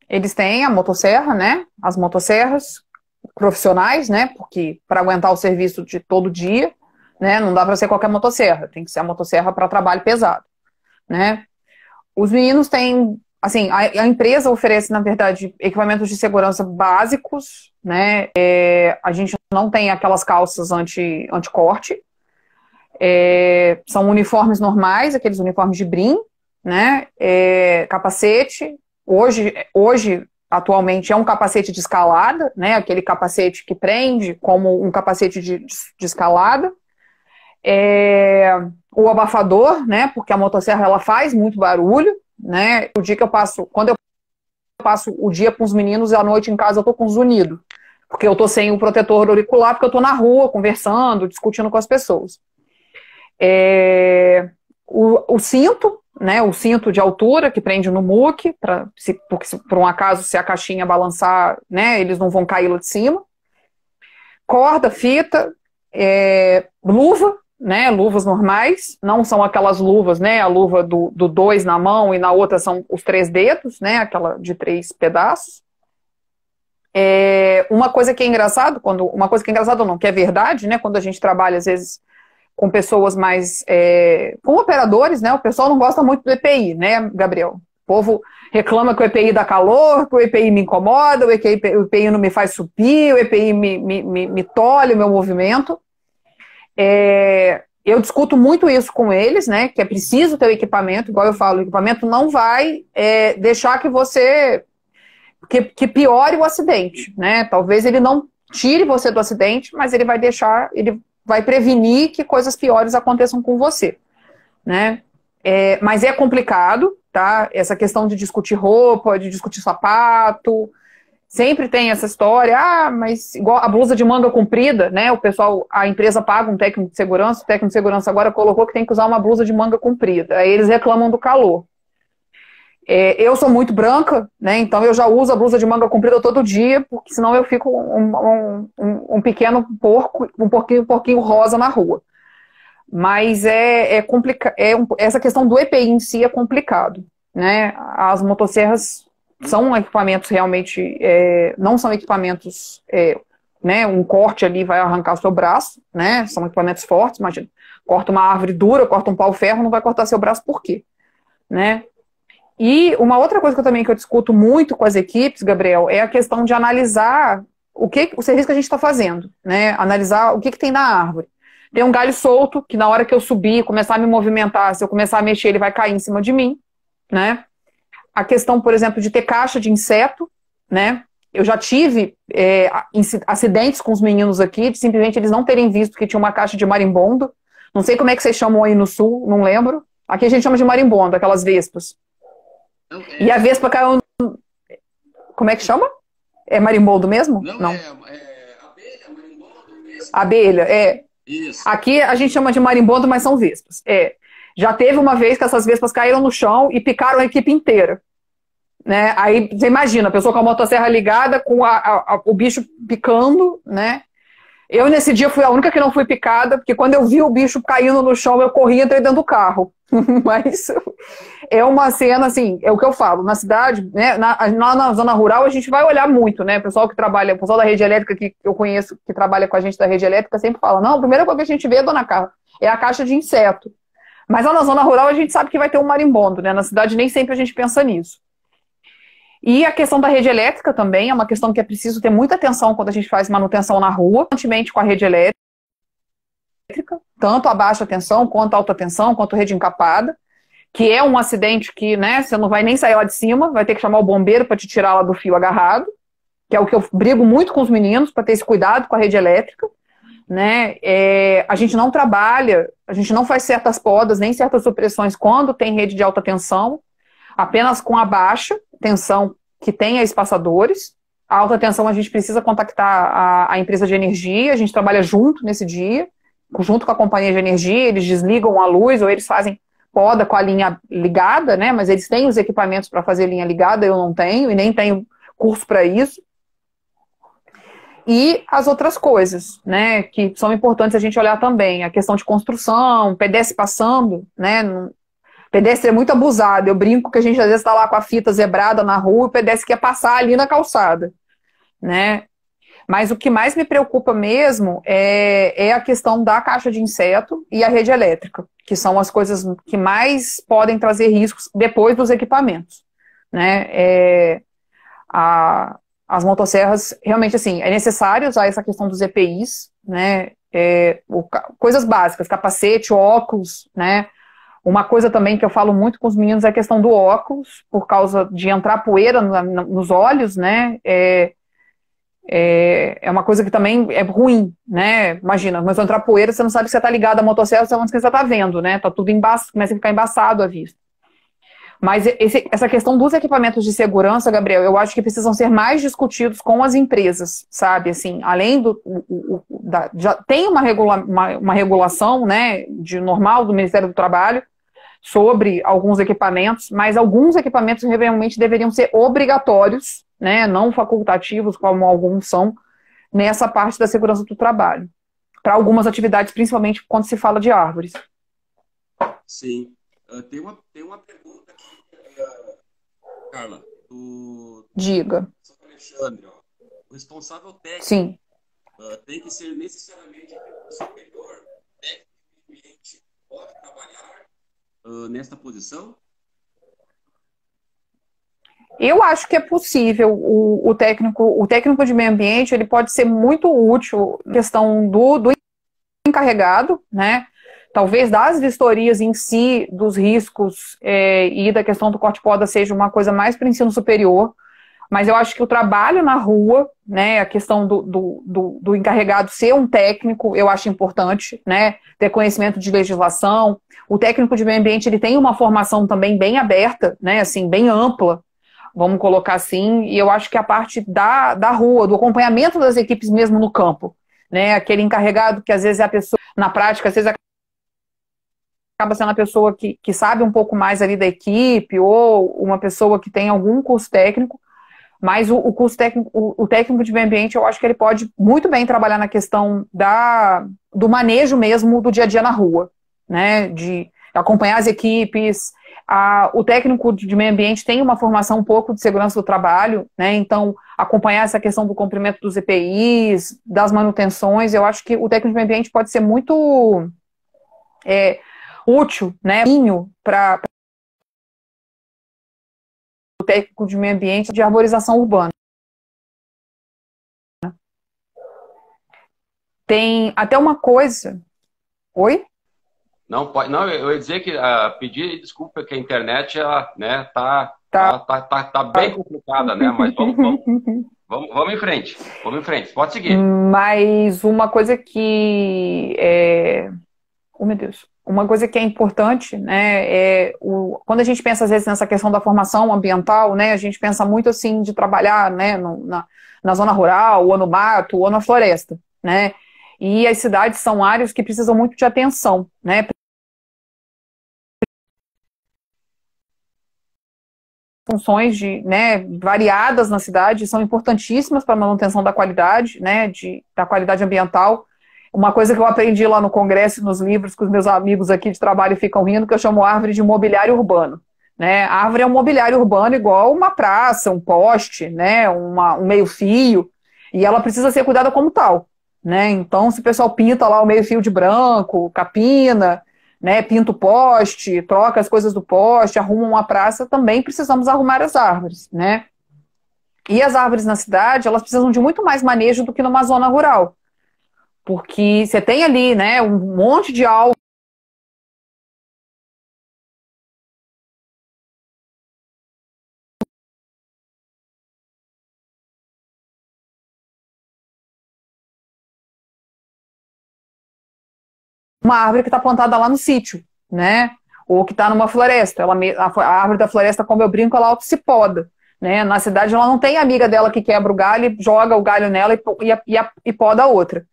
Eles têm a motosserra, né? As motosserras profissionais, né? Porque para aguentar o serviço de todo dia, né? Não dá para ser qualquer motosserra, tem que ser a motosserra para trabalho pesado, né? Os meninos têm, assim, a empresa oferece, na verdade, equipamentos de segurança básicos, né? A gente não tem aquelas calças anti-corte, são uniformes normais, aqueles uniformes de brim, né? Capacete, hoje, atualmente, é um capacete de escalada, né? Aquele capacete que prende como um capacete de escalada. O abafador, né? Porque a motosserra ela faz muito barulho, né? Quando eu passo o dia com os meninos e à noite em casa eu tô com zunido, porque eu tô sem o protetor auricular, porque eu tô na rua conversando, discutindo com as pessoas. O cinto, né? O cinto de altura que prende no muque, porque se por um acaso se a caixinha balançar, né? Eles não vão cair lá de cima. Corda, fita, luva, né, luvas normais, não são aquelas luvas, né, a luva do 2 na mão e na outra são os 3 dedos, né, aquela de 3 pedaços. Uma coisa que é engraçado, que é verdade, né, quando a gente trabalha às vezes com pessoas mais, com operadores, né, o pessoal não gosta muito do EPI, né, Gabriel? O povo reclama que o EPI dá calor, que o EPI me incomoda, o EPI não me faz subir, o EPI me tolhe o meu movimento. Eu discuto muito isso com eles, né, que é preciso ter o equipamento, igual eu falo, o equipamento não vai deixar que piore o acidente, né, talvez ele não tire você do acidente, mas ele vai prevenir que coisas piores aconteçam com você, né, mas é complicado, tá, essa questão de discutir roupa, de discutir sapato. Sempre tem essa história, mas igual a blusa de manga comprida, né? A empresa paga um técnico de segurança, o técnico de segurança agora colocou que tem que usar uma blusa de manga comprida. Aí eles reclamam do calor. Eu sou muito branca, né? Então eu já uso a blusa de manga comprida todo dia, porque senão eu fico um pequeno porco, um porquinho rosa na rua. Mas essa questão do EPI em si é complicado, né? As motosserras são equipamentos realmente, não são equipamentos, né? Um corte ali vai arrancar o seu braço, né? São equipamentos fortes, imagina. Corta uma árvore dura, corta um pau-ferro, não vai cortar seu braço por quê? Né? E uma outra coisa que eu discuto muito com as equipes, Gabriel, é a questão de analisar o serviço que a gente está fazendo, né? Analisar o que tem na árvore. Tem um galho solto, que na hora que eu subir, começar a me movimentar, se eu começar a mexer, ele vai cair em cima de mim, né? A questão, por exemplo, de ter caixa de inseto, né? Eu já tive acidentes com os meninos aqui, de simplesmente eles não terem visto que tinha uma caixa de marimbondo. Não sei como é que vocês chamam aí no sul, não lembro. Aqui a gente chama de marimbondo, aquelas vespas. E a vespa caiu... Como é que chama? É marimbondo mesmo? Não. Abelha, marimbondo, vespa. Abelha, Isso. Aqui a gente chama de marimbondo, mas são vespas. Já teve uma vez que essas vespas caíram no chão e picaram a equipe inteira. Né? Aí você imagina, a pessoa com a motosserra ligada, com o bicho picando, né? Eu, nesse dia, fui a única que não fui picada, porque quando eu vi o bicho caindo no chão, eu corri e entrei dentro do carro. Mas é uma cena, assim, é o que eu falo, na cidade, né, lá na zona rural, a gente vai olhar muito, né? O pessoal da rede elétrica que eu conheço, que trabalha com a gente da rede elétrica, sempre fala, não, a primeira coisa que a gente vê, dona Carla, é a caixa de inseto. Mas lá na zona rural, a gente sabe que vai ter um marimbondo, né? Na cidade, nem sempre a gente pensa nisso. E a questão da rede elétrica também é uma questão que é preciso ter muita atenção quando a gente faz manutenção na rua, constantemente com a rede elétrica, tanto a baixa tensão, quanto a alta tensão, quanto a rede encapada, que é um acidente que, né, você não vai nem sair lá de cima, vai ter que chamar o bombeiro para te tirar lá do fio agarrado, que é o que eu brigo muito com os meninos, para ter esse cuidado com a rede elétrica, né? A gente não trabalha, a gente não faz certas podas, nem certas supressões quando tem rede de alta tensão, apenas com a baixa tensão que tenha espaçadores. A alta tensão a gente precisa contactar a empresa de energia, a gente trabalha junto nesse dia, junto com a companhia de energia, eles desligam a luz ou eles fazem poda com a linha ligada, né? Mas eles têm os equipamentos para fazer linha ligada, eu não tenho e nem tenho curso para isso. E as outras coisas, né, que são importantes a gente olhar também, a questão de construção, pedestre passando, né, pedestre é muito abusado, eu brinco que a gente às vezes está lá com a fita zebrada na rua e o pedestre quer passar ali na calçada, né, mas o que mais me preocupa mesmo é a questão da caixa de inseto e a rede elétrica, que são as coisas que mais podem trazer riscos depois dos equipamentos, né, as motosserras, realmente, assim, é necessário usar essa questão dos EPIs, né, coisas básicas, capacete, óculos, né, uma coisa também que eu falo muito com os meninos é a questão do óculos, por causa de entrar poeira nos olhos, né, é uma coisa que também é ruim, né, imagina, mas entrar poeira, você não sabe se você está ligado à motosserra, você não sabe o que você está vendo, né, tá tudo começa a ficar embaçado a vista. Mas essa questão dos equipamentos de segurança, Gabriel, eu acho que precisam ser mais discutidos com as empresas, sabe? Assim, além já tem uma regulação, né, normal do Ministério do Trabalho sobre alguns equipamentos, mas alguns equipamentos realmente deveriam ser obrigatórios, né, não facultativos, como alguns são, nessa parte da segurança do trabalho, para algumas atividades, principalmente quando se fala de árvores. Sim. Tem uma pergunta aqui, Carla, Diga. Alexandre, ó. O responsável técnico. Sim. Tem que ser necessariamente superior, tecnicamente pode trabalhar nesta posição? Eu acho que é possível. O técnico de meio ambiente, ele pode ser muito útil na questão do encarregado, né? Talvez das vistorias em si, dos riscos e da questão do corte-poda seja uma coisa mais para o ensino superior, mas eu acho que o trabalho na rua, né, a questão do encarregado ser um técnico, eu acho importante, né, ter conhecimento de legislação. O técnico de meio ambiente, ele tem uma formação também bem aberta, né, assim, bem ampla, vamos colocar assim, e eu acho que a parte da rua, do acompanhamento das equipes mesmo no campo, né, aquele encarregado que às vezes é a pessoa, na prática, às vezes acaba sendo a pessoa que sabe um pouco mais ali da equipe, ou uma pessoa que tem algum curso técnico, mas o técnico de meio ambiente, eu acho que ele pode muito bem trabalhar na questão do manejo mesmo do dia a dia na rua, né, de acompanhar as equipes. O técnico de meio ambiente tem uma formação um pouco de segurança do trabalho, né, então acompanhar essa questão do cumprimento dos EPIs, das manutenções, eu acho que o técnico de meio ambiente pode ser muito útil, né, para o técnico de meio ambiente de arborização urbana. Tem até uma coisa... Oi? Não, pode, não, eu ia dizer que pedir desculpa que a internet né, tá bem complicada, né? Mas vamos em frente. Vamos em frente. Pode seguir. Mas uma coisa que oh, meu Deus. Uma coisa que é importante, né, quando a gente pensa às vezes nessa questão da formação ambiental, né, a gente pensa muito assim de trabalhar, né, na zona rural, ou no mato, ou na floresta, né? E as cidades são áreas que precisam muito de atenção, né? Funções variadas na cidade são importantíssimas para a manutenção da qualidade, né, da qualidade ambiental. Uma coisa que eu aprendi lá no congresso, nos livros, que os meus amigos aqui de trabalho ficam rindo, que eu chamo árvore de mobiliário urbano. Né? A árvore é um mobiliário urbano igual uma praça, um poste, né, um meio-fio, e ela precisa ser cuidada como tal. Né? Então, se o pessoal pinta lá o meio-fio de branco, capina, né, pinta o poste, troca as coisas do poste, arruma uma praça, também precisamos arrumar as árvores, né? E as árvores na cidade, elas precisam de muito mais manejo do que numa zona rural. Porque você tem ali, né, um monte de algo uma árvore que está plantada lá no sítio, né? Ou que está numa floresta. A árvore da floresta, como eu brinco, ela auto se poda. Né? Na cidade ela não tem amiga dela que quebra o galho, joga o galho nela e poda a outra.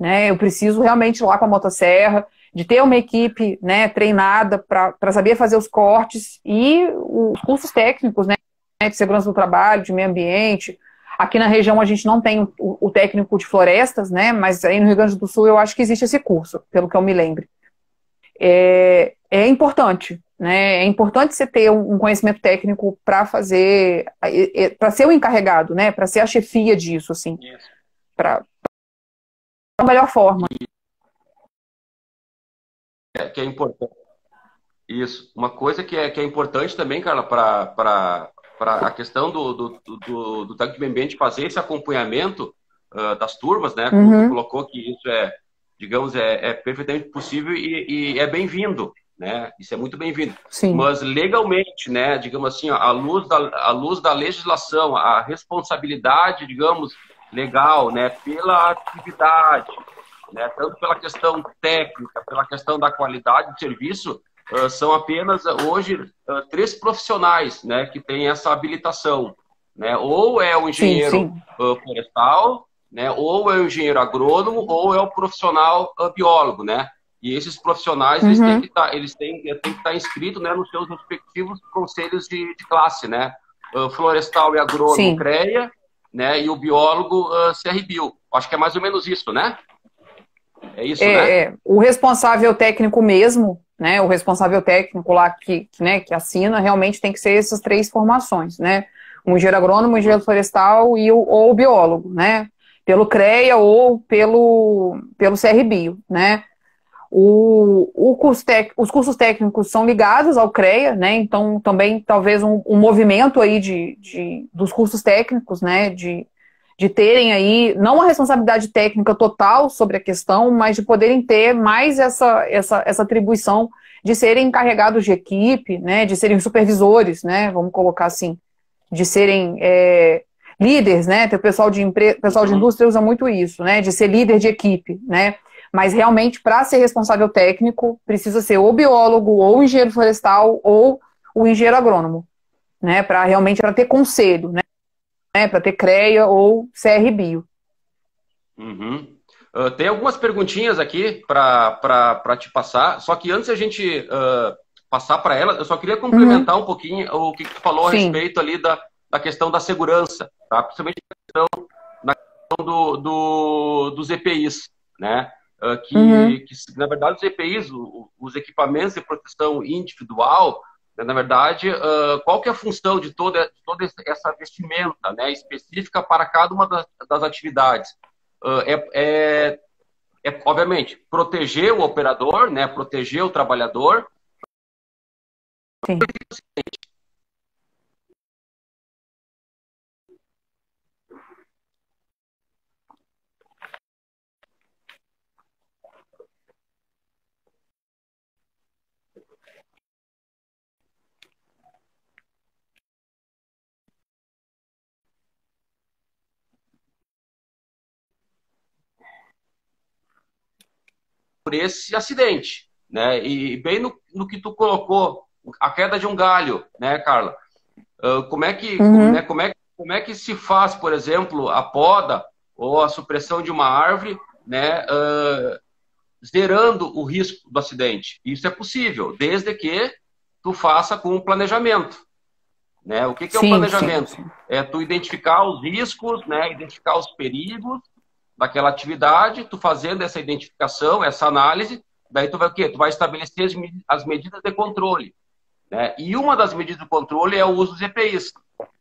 Né? Eu preciso realmente ir lá com a motosserra, de ter uma equipe, né, treinada para saber fazer os cortes e os cursos técnicos, né, de segurança do trabalho, de meio ambiente. Aqui na região a gente não tem o técnico de florestas, né, mas aí no Rio Grande do Sul eu acho que existe esse curso, pelo que eu me lembre. É importante, né? É importante você ter um conhecimento técnico para fazer, para ser o encarregado, né? Para ser a chefia disso, assim, para a melhor forma. Que é importante. Isso. Uma coisa que é importante também, Carla, para a questão do técnico de meio ambiente fazer esse acompanhamento das turmas, né? Como tu colocou que isso digamos, perfeitamente possível e é bem-vindo, né? Isso é muito bem-vindo. Mas legalmente, né? Digamos assim, à luz da legislação, a responsabilidade, digamos, legal, né? Pela atividade, né? Tanto pela questão técnica, pela questão da qualidade do serviço, são apenas hoje 3 profissionais, né? Que têm essa habilitação, né? Ou é o engenheiro florestal, né? Ou é o engenheiro agrônomo, ou é o profissional biólogo, né? E esses profissionais eles têm que estar inscritos, né, nos seus respectivos conselhos de classe, né? Florestal e agrônomo CREA, né? E o biólogo CRBio. Acho que é mais ou menos isso, né? É isso, né? O responsável técnico mesmo, né? O responsável técnico lá que assina realmente tem que ser essas 3 formações, né? Um engenheiro agrônomo, um engenheiro florestal ou o biólogo, né? Pelo CREA ou pelo CRBio, né? Os cursos técnicos são ligados ao CREA, né? Então, também, talvez, um movimento aí dos cursos técnicos, né? De terem aí, não uma responsabilidade técnica total sobre a questão, mas de poderem ter mais essa atribuição de serem encarregados de equipe, né? De serem supervisores, né? Vamos colocar assim, de serem líderes, né? O pessoal de indústria usa muito isso, né? De ser líder de equipe, né? Mas realmente, para ser responsável técnico, precisa ser ou biólogo, ou engenheiro florestal, ou o engenheiro agrônomo, né? Para realmente ter conselho, né? Para ter CREA ou CRBio. Tem algumas perguntinhas aqui para te passar, só que antes a gente passar para ela, eu só queria complementar um pouquinho o que tu falou a respeito ali da questão da segurança, tá? Principalmente na questão dos EPIs, né? Uhum. na verdade, os EPIs, os equipamentos de proteção individual, né, na verdade, qual que é a função de toda essa vestimenta, né, específica para cada uma das atividades? Obviamente, proteger o operador, né, proteger o trabalhador. Sim. Por esse acidente, né? E bem no que tu colocou, a queda de um galho, né, Carla? Como é que, né, Uhum. como é que se faz, por exemplo, a poda ou a supressão de uma árvore, né, zerando o risco do acidente? Isso é possível, desde que tu faça com um planejamento, né? O que é o Sim, sim, planejamento? sim. É tu identificar os riscos, né, identificar os perigos daquela atividade, tu fazendo essa identificação, essa análise, daí tu vai o quê? Tu vai estabelecer as medidas de controle, né? E uma das medidas de controle é o uso dos EPIs,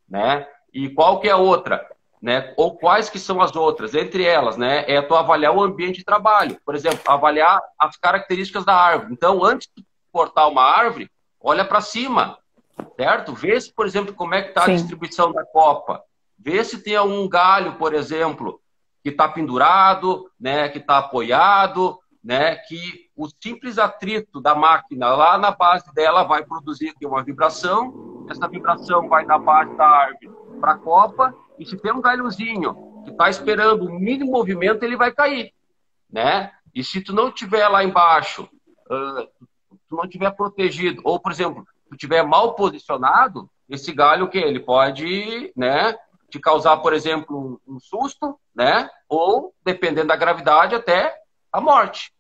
né? E qual que é a outra, né? Ou quais que são as outras? Entre elas, né? É tu avaliar o ambiente de trabalho, por exemplo, avaliar as características da árvore. Então, antes de cortar uma árvore, olha para cima, certo? Vê se, por exemplo, como é que está a Sim. distribuição da copa. Vê se tem um galho, por exemplo, que está pendurado, né, que está apoiado, né, que o simples atrito da máquina lá na base dela vai produzir aqui uma vibração, essa vibração vai da base da árvore para a copa, e se tem um galhozinho que está esperando o mínimo movimento, ele vai cair, né? E se tu não tiver lá embaixo, tu não tiver protegido, ou, por exemplo, tu tiver mal posicionado, esse galho, o quê? Ele pode, né, te causar, por exemplo, um susto, né? Ou, dependendo da gravidade, até a morte,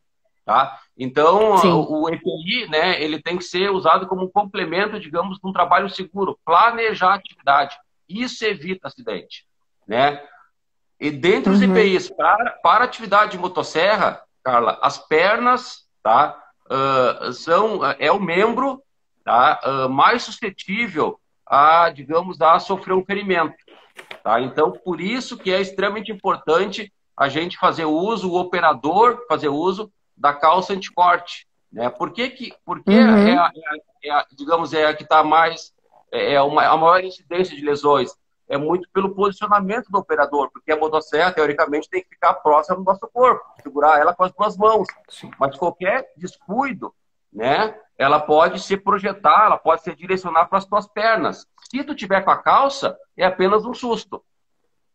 tá? Então, Sim. o EPI, né, ele tem que ser usado como um complemento, digamos, de um trabalho seguro, planejar a atividade. Isso evita acidente, né? E dentre os Uhum. EPIs, para atividade de motosserra, Carla, as pernas, tá, é o membro, tá, mais suscetível a, digamos, a sofrer um ferimento. Tá? Então, por isso que é extremamente importante a gente fazer uso, o operador fazer uso da calça anticorte. Né? Porque Uhum. digamos, é a que está mais, a maior incidência de lesões? É muito pelo posicionamento do operador, porque a motosserra, teoricamente, tem que ficar próxima do nosso corpo, segurar ela com as duas mãos. Sim. Mas qualquer descuido, né, ela pode se projetar, ela pode se direcionar para as tuas pernas. Se tu tiver com a calça, é apenas um susto,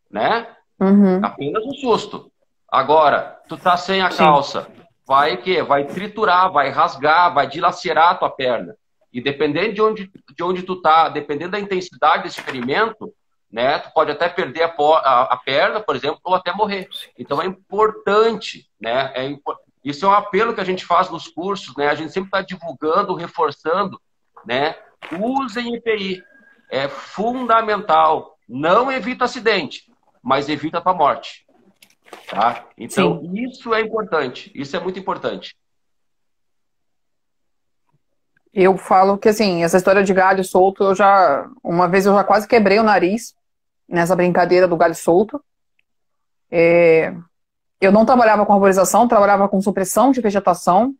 né? Uhum. Apenas um susto. Agora, tu tá sem a Sim. calça, vai o quê? Vai triturar, vai rasgar, vai dilacerar a tua perna. E dependendo de onde tu tá, dependendo da intensidade desse ferimento, né? Tu pode até perder a perna, por exemplo, ou até morrer. Então é importante, né? Isso é um apelo que a gente faz nos cursos, né? A gente sempre está divulgando, reforçando, né? Usem EPI. É fundamental. Não evita acidente, mas evita a tua morte. Tá? Então, Sim. isso é importante. Isso é muito importante. Eu falo que, assim, essa história de galho solto, uma vez eu já quase quebrei o nariz nessa brincadeira do galho solto. Eu não trabalhava com arborização, trabalhava com supressão de vegetação,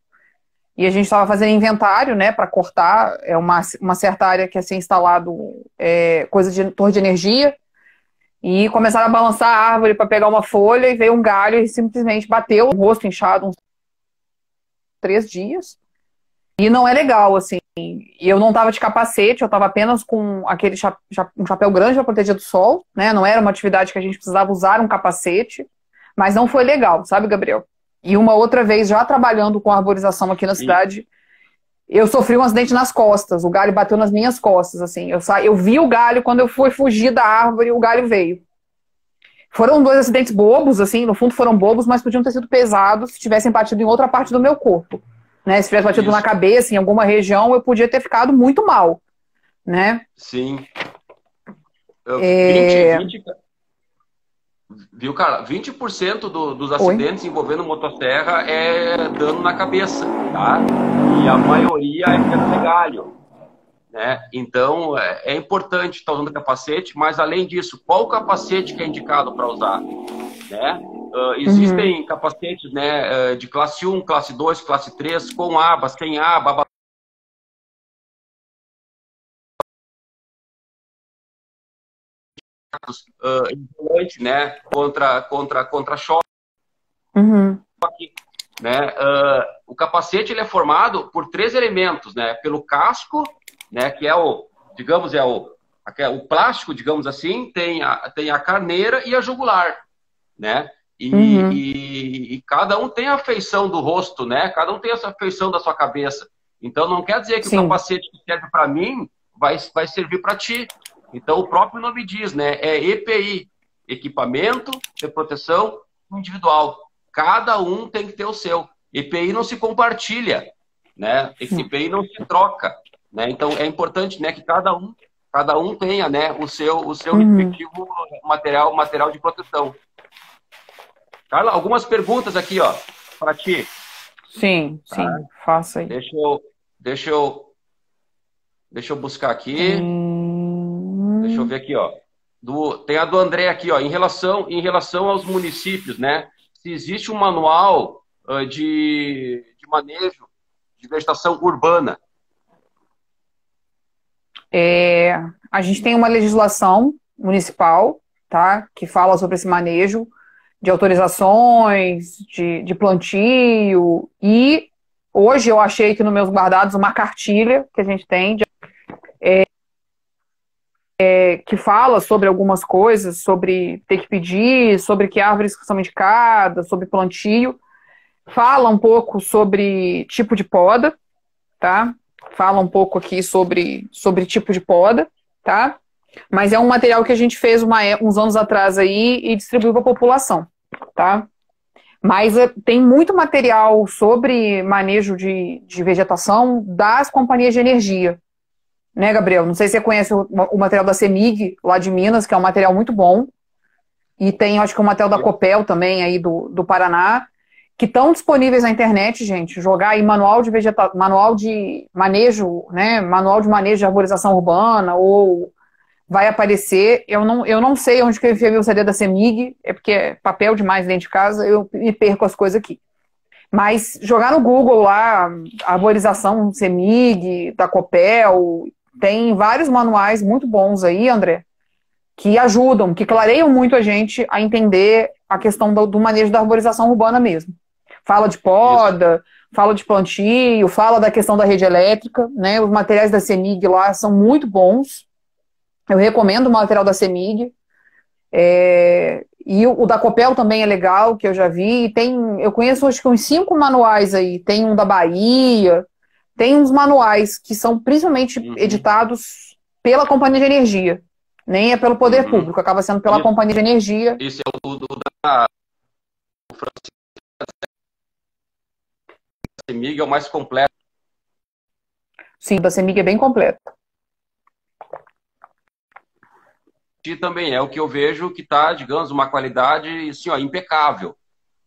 e a gente estava fazendo inventário, né, para cortar uma certa área que ia ser instalado coisa de torre de energia, e começaram a balançar a árvore para pegar uma folha, e veio um galho e simplesmente bateu o rosto inchado uns 3 dias. E não é legal, assim. E eu não estava de capacete, eu estava apenas com aquele um chapéu grande para proteger do sol, né? Não era uma atividade que a gente precisava usar um capacete, mas não foi legal, sabe, Gabriel? E uma outra vez, já trabalhando com arborização aqui na E, cidade, eu sofri um acidente nas costas. O galho bateu nas minhas costas, assim. Eu vi o galho, quando eu fui fugir da árvore, o galho veio. Foram 2 acidentes bobos, assim, no fundo foram bobos, mas podiam ter sido pesados se tivessem batido em outra parte do meu corpo. Né? Se tivesse batido na isso, cabeça, em alguma região, eu podia ter ficado muito mal, né? sim. É... Viu, cara? 20% dos Oi? acidentes envolvendo motosserra é dano na cabeça, tá? E a maioria é queda de galho, né? Então, é importante estar usando capacete, mas além disso, qual o capacete que é indicado para usar, né? Uhum. Existem capacetes, né, de classe 1, classe 2, classe 3, com aba, sem aba, isolante, né, contra choque, Uhum. né? O capacete ele é formado por três elementos, né? Pelo casco, né, que é o, digamos, o plástico, digamos assim, tem a carneira e a jugular, né? Uhum. E cada um tem a feição do rosto, né? Cada um tem essa feição da sua cabeça. Então não quer dizer que o Sim. capacete que serve para mim vai servir para ti. Então o próprio nome diz, né? É EPI, equipamento de proteção individual. Cada um tem que ter o seu. EPI não se compartilha, né? EPI não se troca, né? Então é importante, né, que cada um tenha, né, o seu Uhum. respectivo material de proteção. Carla, algumas perguntas aqui, ó, para ti. Sim, Tá? sim. Faça aí. Deixa eu, deixa eu, deixa eu buscar aqui. Deixa eu ver Hum. aqui, ó. Tem a do André aqui, ó. Em relação aos municípios, né? Se existe um manual de manejo de vegetação urbana. É, a gente tem uma legislação municipal, tá, que fala sobre esse manejo de autorizações, de plantio, e hoje eu achei aqui nos meus guardados uma cartilha que a gente tem, que fala sobre algumas coisas, sobre ter que pedir, sobre que árvores que são indicadas, sobre plantio, fala um pouco sobre tipo de poda, tá? Fala um pouco aqui sobre tipo de poda, tá? Mas é um material que a gente fez uns anos atrás aí e distribuiu para a população, tá? Mas tem muito material sobre manejo de vegetação das companhias de energia, né, Gabriel? Não sei se você conhece o material da CEMIG, lá de Minas, que é um material muito bom. E tem, acho que o material da Copel também, aí do Paraná, que estão disponíveis na internet, gente. Jogar aí manual de manejo, né? Manual de manejo de arborização urbana, ou vai aparecer. Eu não sei onde que eu enfiei meu CD da CEMIG, é porque é papel demais dentro de casa, eu me perco as coisas aqui. Mas jogar no Google lá, arborização CEMIG, da Copel, tem vários manuais muito bons aí, André, que ajudam, que clareiam muito a gente a entender a questão do manejo da arborização urbana mesmo. Fala de Isso. poda, fala de plantio, fala da questão da rede elétrica, né? Os materiais da CEMIG lá são muito bons. Eu recomendo o material da CEMIG. E o da Copel também é legal, que eu já vi. Eu conheço acho que uns 5 manuais aí. Tem um da Bahia, tem uns manuais que são principalmente Uhum, editados pela companhia de energia. Nem é pelo poder uhum. público, acaba sendo pela Isso. companhia de energia. Esse é o Francisco Semig, é o mais completo. Sim, o da CEMIG é bem completo. E também é o que eu vejo que está, digamos, uma qualidade assim, ó, impecável,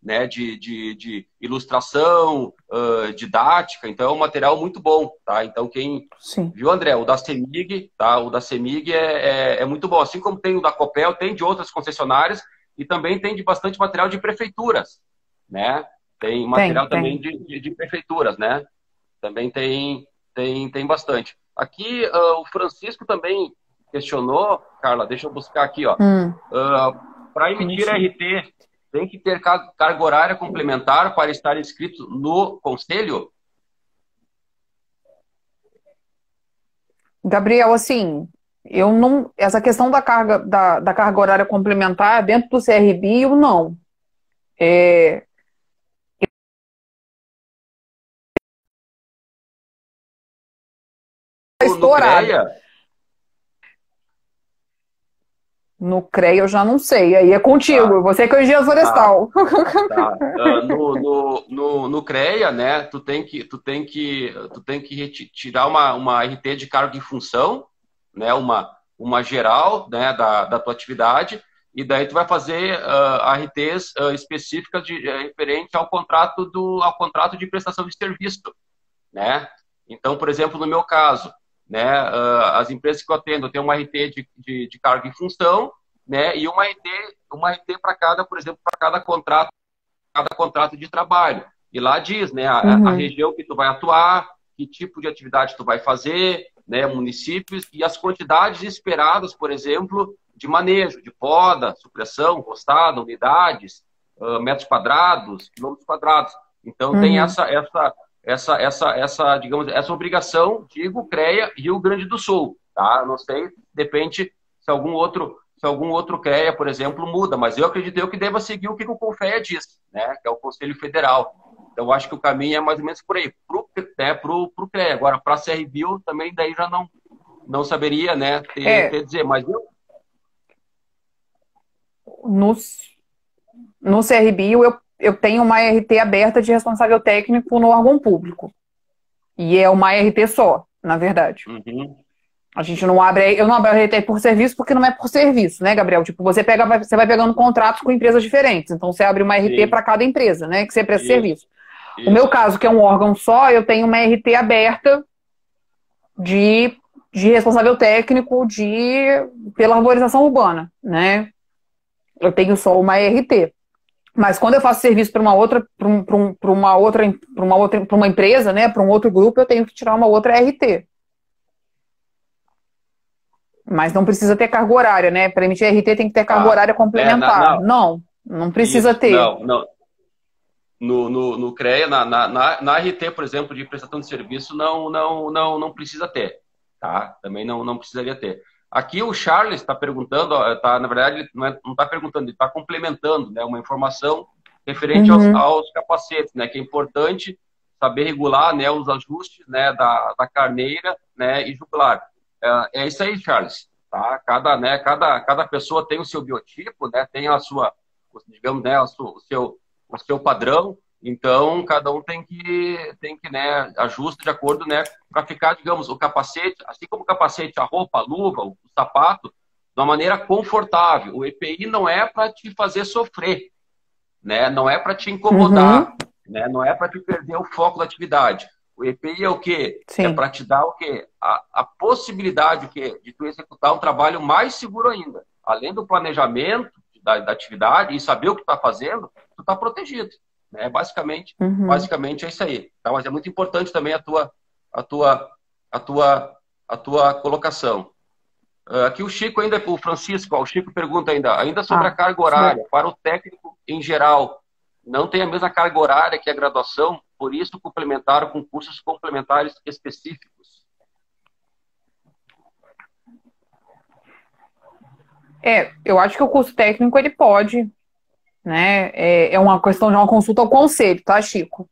né? De ilustração, didática. Então, é um material muito bom, tá? Então, quem Sim. viu, André, o da CEMIG, tá? O da CEMIG é muito bom. Assim como tem o da Copel, tem de outras concessionárias e também tem de bastante material de prefeituras, né? Tem Tem, material também tem. de prefeituras, né? Também tem bastante. Aqui, o Francisco também questionou, Carla, deixa eu buscar aqui, ó. Hum, Para emitir Inicia. RT, tem que ter carga horária complementar para estar inscrito no conselho? Gabriel, assim, eu não. Essa questão da carga horária complementar dentro do CRB, eu não. É, No estourada. CREA, No CREA eu já não sei. Aí é tá, contigo. Você que é o engenheiro tá, florestal. tá. No CREA, né, tu tem que tirar uma RT de cargo em função, né, uma geral, né, da tua atividade, e daí tu vai fazer ARTs específicas referente ao contrato de prestação de serviço, né? Então, por exemplo, no meu caso, né, as empresas que eu atendo, eu tenho uma RT de carga e função, né, e uma RT para cada, por exemplo, para cada contrato de trabalho. E lá diz, né, a região que tu vai atuar, que tipo de atividade tu vai fazer, né, municípios e as quantidades esperadas, por exemplo, de manejo, de poda, supressão, rostada, unidades, metros quadrados, quilômetros quadrados. Então tem digamos, essa obrigação, digo, CREA Rio Grande do Sul, tá? Não sei, depende se algum outro CREA, por exemplo, muda, mas eu acredito que deva seguir o que o CONFEA diz, né? Que é o Conselho Federal. Então, eu acho que o caminho é mais ou menos por aí, pro CREA. Agora, para a CRBio, também daí já não saberia, né, dizer, mas eu... No CRBio, eu tenho uma RT aberta de responsável técnico no órgão público. E é uma RT só, na verdade. A gente não abre, eu não abro a RT por serviço porque não é por serviço, né, Gabriel? Tipo, você vai pegando contratos com empresas diferentes. Então, você abre uma RT para cada empresa, né, que você presta serviço. O meu caso, que é um órgão só, eu tenho uma RT aberta de responsável técnico pela arborização urbana, né? Eu tenho só uma RT. Mas quando eu faço serviço para uma empresa, né, para um outro grupo, eu tenho que tirar uma outra RT. Mas não precisa ter carga horária, né? Para emitir RT tem que ter carga horária complementar. Não precisa ter. Não. No CREA, na RT, por exemplo, de prestação de serviço, não precisa ter. Tá? Também não precisaria ter. Aqui o Charles está perguntando, na verdade, ele não está perguntando, ele está complementando, né, uma informação referente aos capacetes, né, que é importante saber regular, né, os ajustes, né, da carneira, né, e jugular. É isso aí, Charles. Tá? Cada pessoa tem o seu biotipo, né, tem a sua, digamos, né, o seu padrão. Então, cada um tem que né, ajuste de acordo, né, para ficar, digamos, o capacete, assim como o capacete, a roupa, a luva, o sapato, de uma maneira confortável. O EPI não é para te fazer sofrer, né? Não é para te incomodar, né? Não é para te perder o foco da atividade. O EPI é o quê? Sim. É para te dar o quê? A possibilidade de tu executar um trabalho mais seguro ainda. Além do planejamento da atividade e saber o que está fazendo, tu está protegido. Basicamente é isso aí. Tá? Mas é muito importante também a tua colocação. Aqui o Chico ainda, o Francisco, o Chico pergunta ainda sobre a carga horária. Para o técnico em geral, não tem a mesma carga horária que a graduação, por isso complementaram com cursos complementares específicos. Eu acho que o curso técnico ele pode, né? É uma questão de uma consulta ao conselho, tá, Chico?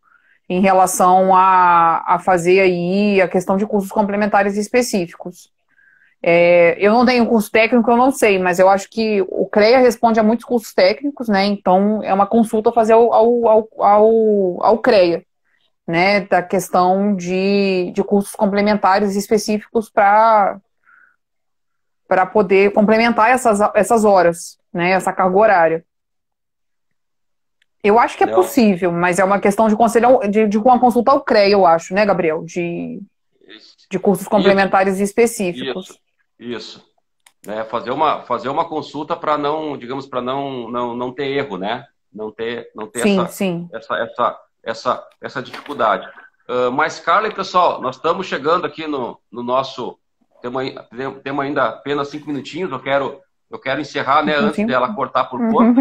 Em relação a fazer aí a questão de cursos complementares específicos. Eu não tenho curso técnico, eu não sei, mas eu acho que o CREA responde a muitos cursos técnicos, né? Então é uma consulta a fazer ao CREA, né? Da questão de cursos complementares específicos para poder complementar essas horas, né? Essa carga horária. Eu acho que é possível, mas é uma questão de uma consulta ao CREA, eu acho, né, Gabriel? De cursos complementares específicos. Isso. Fazer uma consulta para não, digamos, para não ter erro, né? Não ter essa dificuldade. Mas, Carla e pessoal, nós estamos chegando aqui no nosso... Temos ainda apenas 5 minutinhos, eu quero encerrar, né, antes dela cortar por pouco.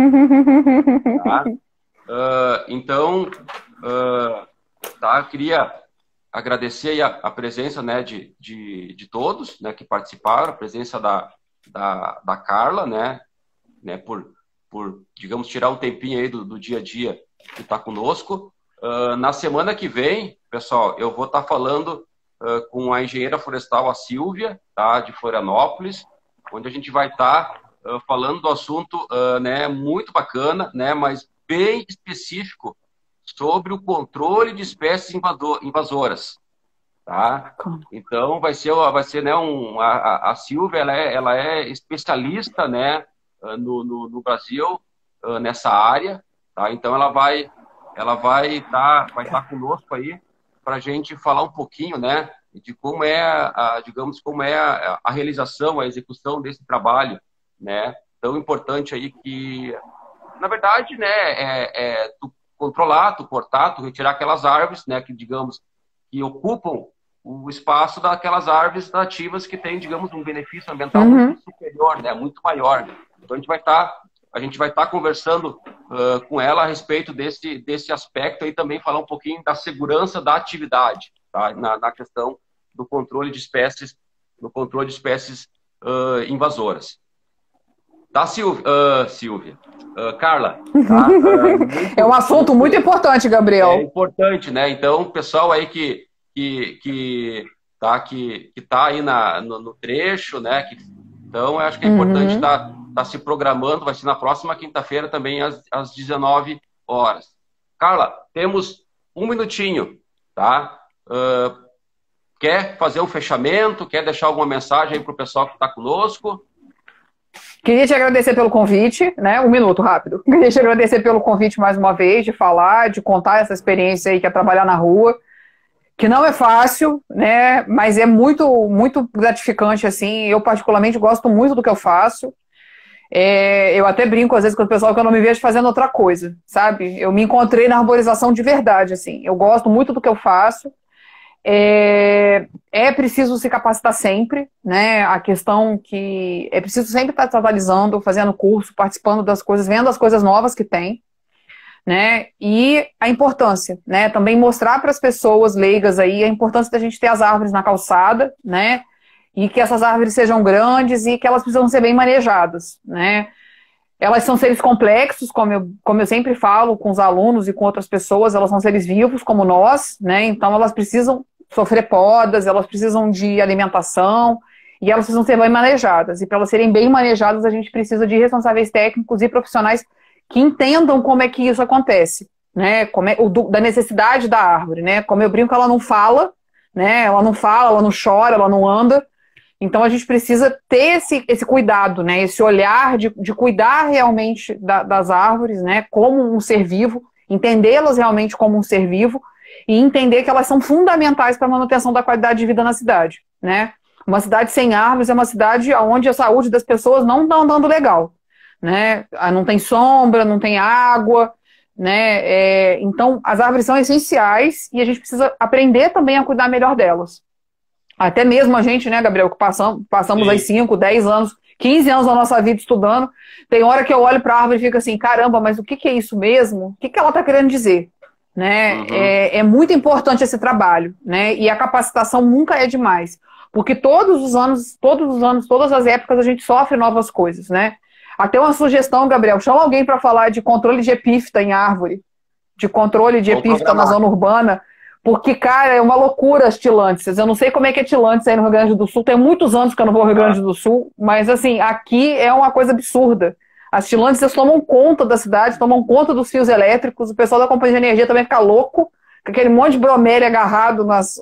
Tá? Então, queria agradecer aí a presença, né, de todos, né, que participaram, a presença da Carla, né, por, digamos, tirar um tempinho aí do dia a dia que está conosco. Na semana que vem, pessoal, eu vou estar falando com a engenheira florestal, a Silvia, tá, de Florianópolis, onde a gente vai estar falando do assunto né, muito bacana, né, mas bem específico sobre o controle de espécies invasoras, tá? Então vai ser né, a Silvia, ela é especialista, né, no Brasil nessa área, tá? Então ela vai estar conosco aí para a gente falar um pouquinho, né, de como é digamos, como é a realização, a execução desse trabalho, né, tão importante aí que, na verdade, né, tu controlar, tu cortar, tu retirar aquelas árvores, né, que, digamos, que ocupam o espaço daquelas árvores nativas que têm, digamos, um benefício ambiental muito superior, né, muito maior. Então a gente vai estar conversando com ela a respeito desse aspecto e também falar um pouquinho da segurança da atividade, tá? Na questão do controle de espécies, invasoras. Tá, Silvia? Carla? Tá? É um assunto muito importante, Gabriel. É importante, né? Então, o pessoal aí que tá aí no trecho, né? Então, eu acho que é importante tá se programando. Vai ser na próxima quinta-feira também, às 19 horas. Carla, temos um minutinho, tá? Quer fazer um fechamento? Quer deixar alguma mensagem aí para o pessoal que está conosco? Queria te agradecer pelo convite, né? Um minuto, rápido. Queria te agradecer pelo convite mais uma vez, de falar, de contar essa experiência aí que é trabalhar na rua, que não é fácil, né? Mas é muito, muito gratificante, assim. Eu, particularmente, gosto muito do que eu faço. Eu até brinco, às vezes, com o pessoal que eu não me vejo fazendo outra coisa, sabe? Eu me encontrei na arborização de verdade, assim. Eu gosto muito do que eu faço. É preciso se capacitar sempre, né? A questão que é preciso sempre estar se atualizando, fazendo curso, participando das coisas, vendo as coisas novas que tem, né? E a importância, né? Também mostrar para as pessoas leigas aí a importância da gente ter as árvores na calçada, né? E que essas árvores sejam grandes e que elas precisam ser bem manejadas, né? Elas são seres complexos, como eu sempre falo com os alunos e com outras pessoas, elas são seres vivos como nós, né? Então elas precisam sofrer podas, elas precisam de alimentação e elas precisam ser bem manejadas. E para elas serem bem manejadas, a gente precisa de responsáveis técnicos e profissionais que entendam como é que isso acontece, né? Da necessidade da árvore, né? Como eu brinco, ela não fala, né? Ela não fala, ela não chora, ela não anda. Então a gente precisa ter esse cuidado, né? Esse olhar de cuidar realmente das árvores, né? Como um ser vivo, entendê-las realmente como um ser vivo e entender que elas são fundamentais para a manutenção da qualidade de vida na cidade, né? Uma cidade sem árvores é uma cidade onde a saúde das pessoas não está andando legal, né? Não tem sombra, não tem água, né? Então as árvores são essenciais e a gente precisa aprender também a cuidar melhor delas. Até mesmo a gente, né, Gabriel, que passamos aí 5, 10 anos, 15 anos da nossa vida estudando, tem hora que eu olho para a árvore e fico assim, caramba, mas o que é isso mesmo? O que ela está querendo dizer? Né? É muito importante esse trabalho, né? E a capacitação nunca é demais, porque todos os anos, todas as épocas a gente sofre novas coisas, né? Até uma sugestão, Gabriel, chama alguém para falar de controle de epífita em árvore, de controle de epífita na zona urbana, porque, cara, é uma loucura as tilândices. Eu não sei como é que é tilândice aí no Rio Grande do Sul, tem muitos anos que eu não vou ao Rio Grande do Sul, mas assim, aqui é uma coisa absurda. As tilândices tomam conta da cidade, tomam conta dos fios elétricos, o pessoal da companhia de energia também fica louco, com aquele monte de bromélia agarrado nas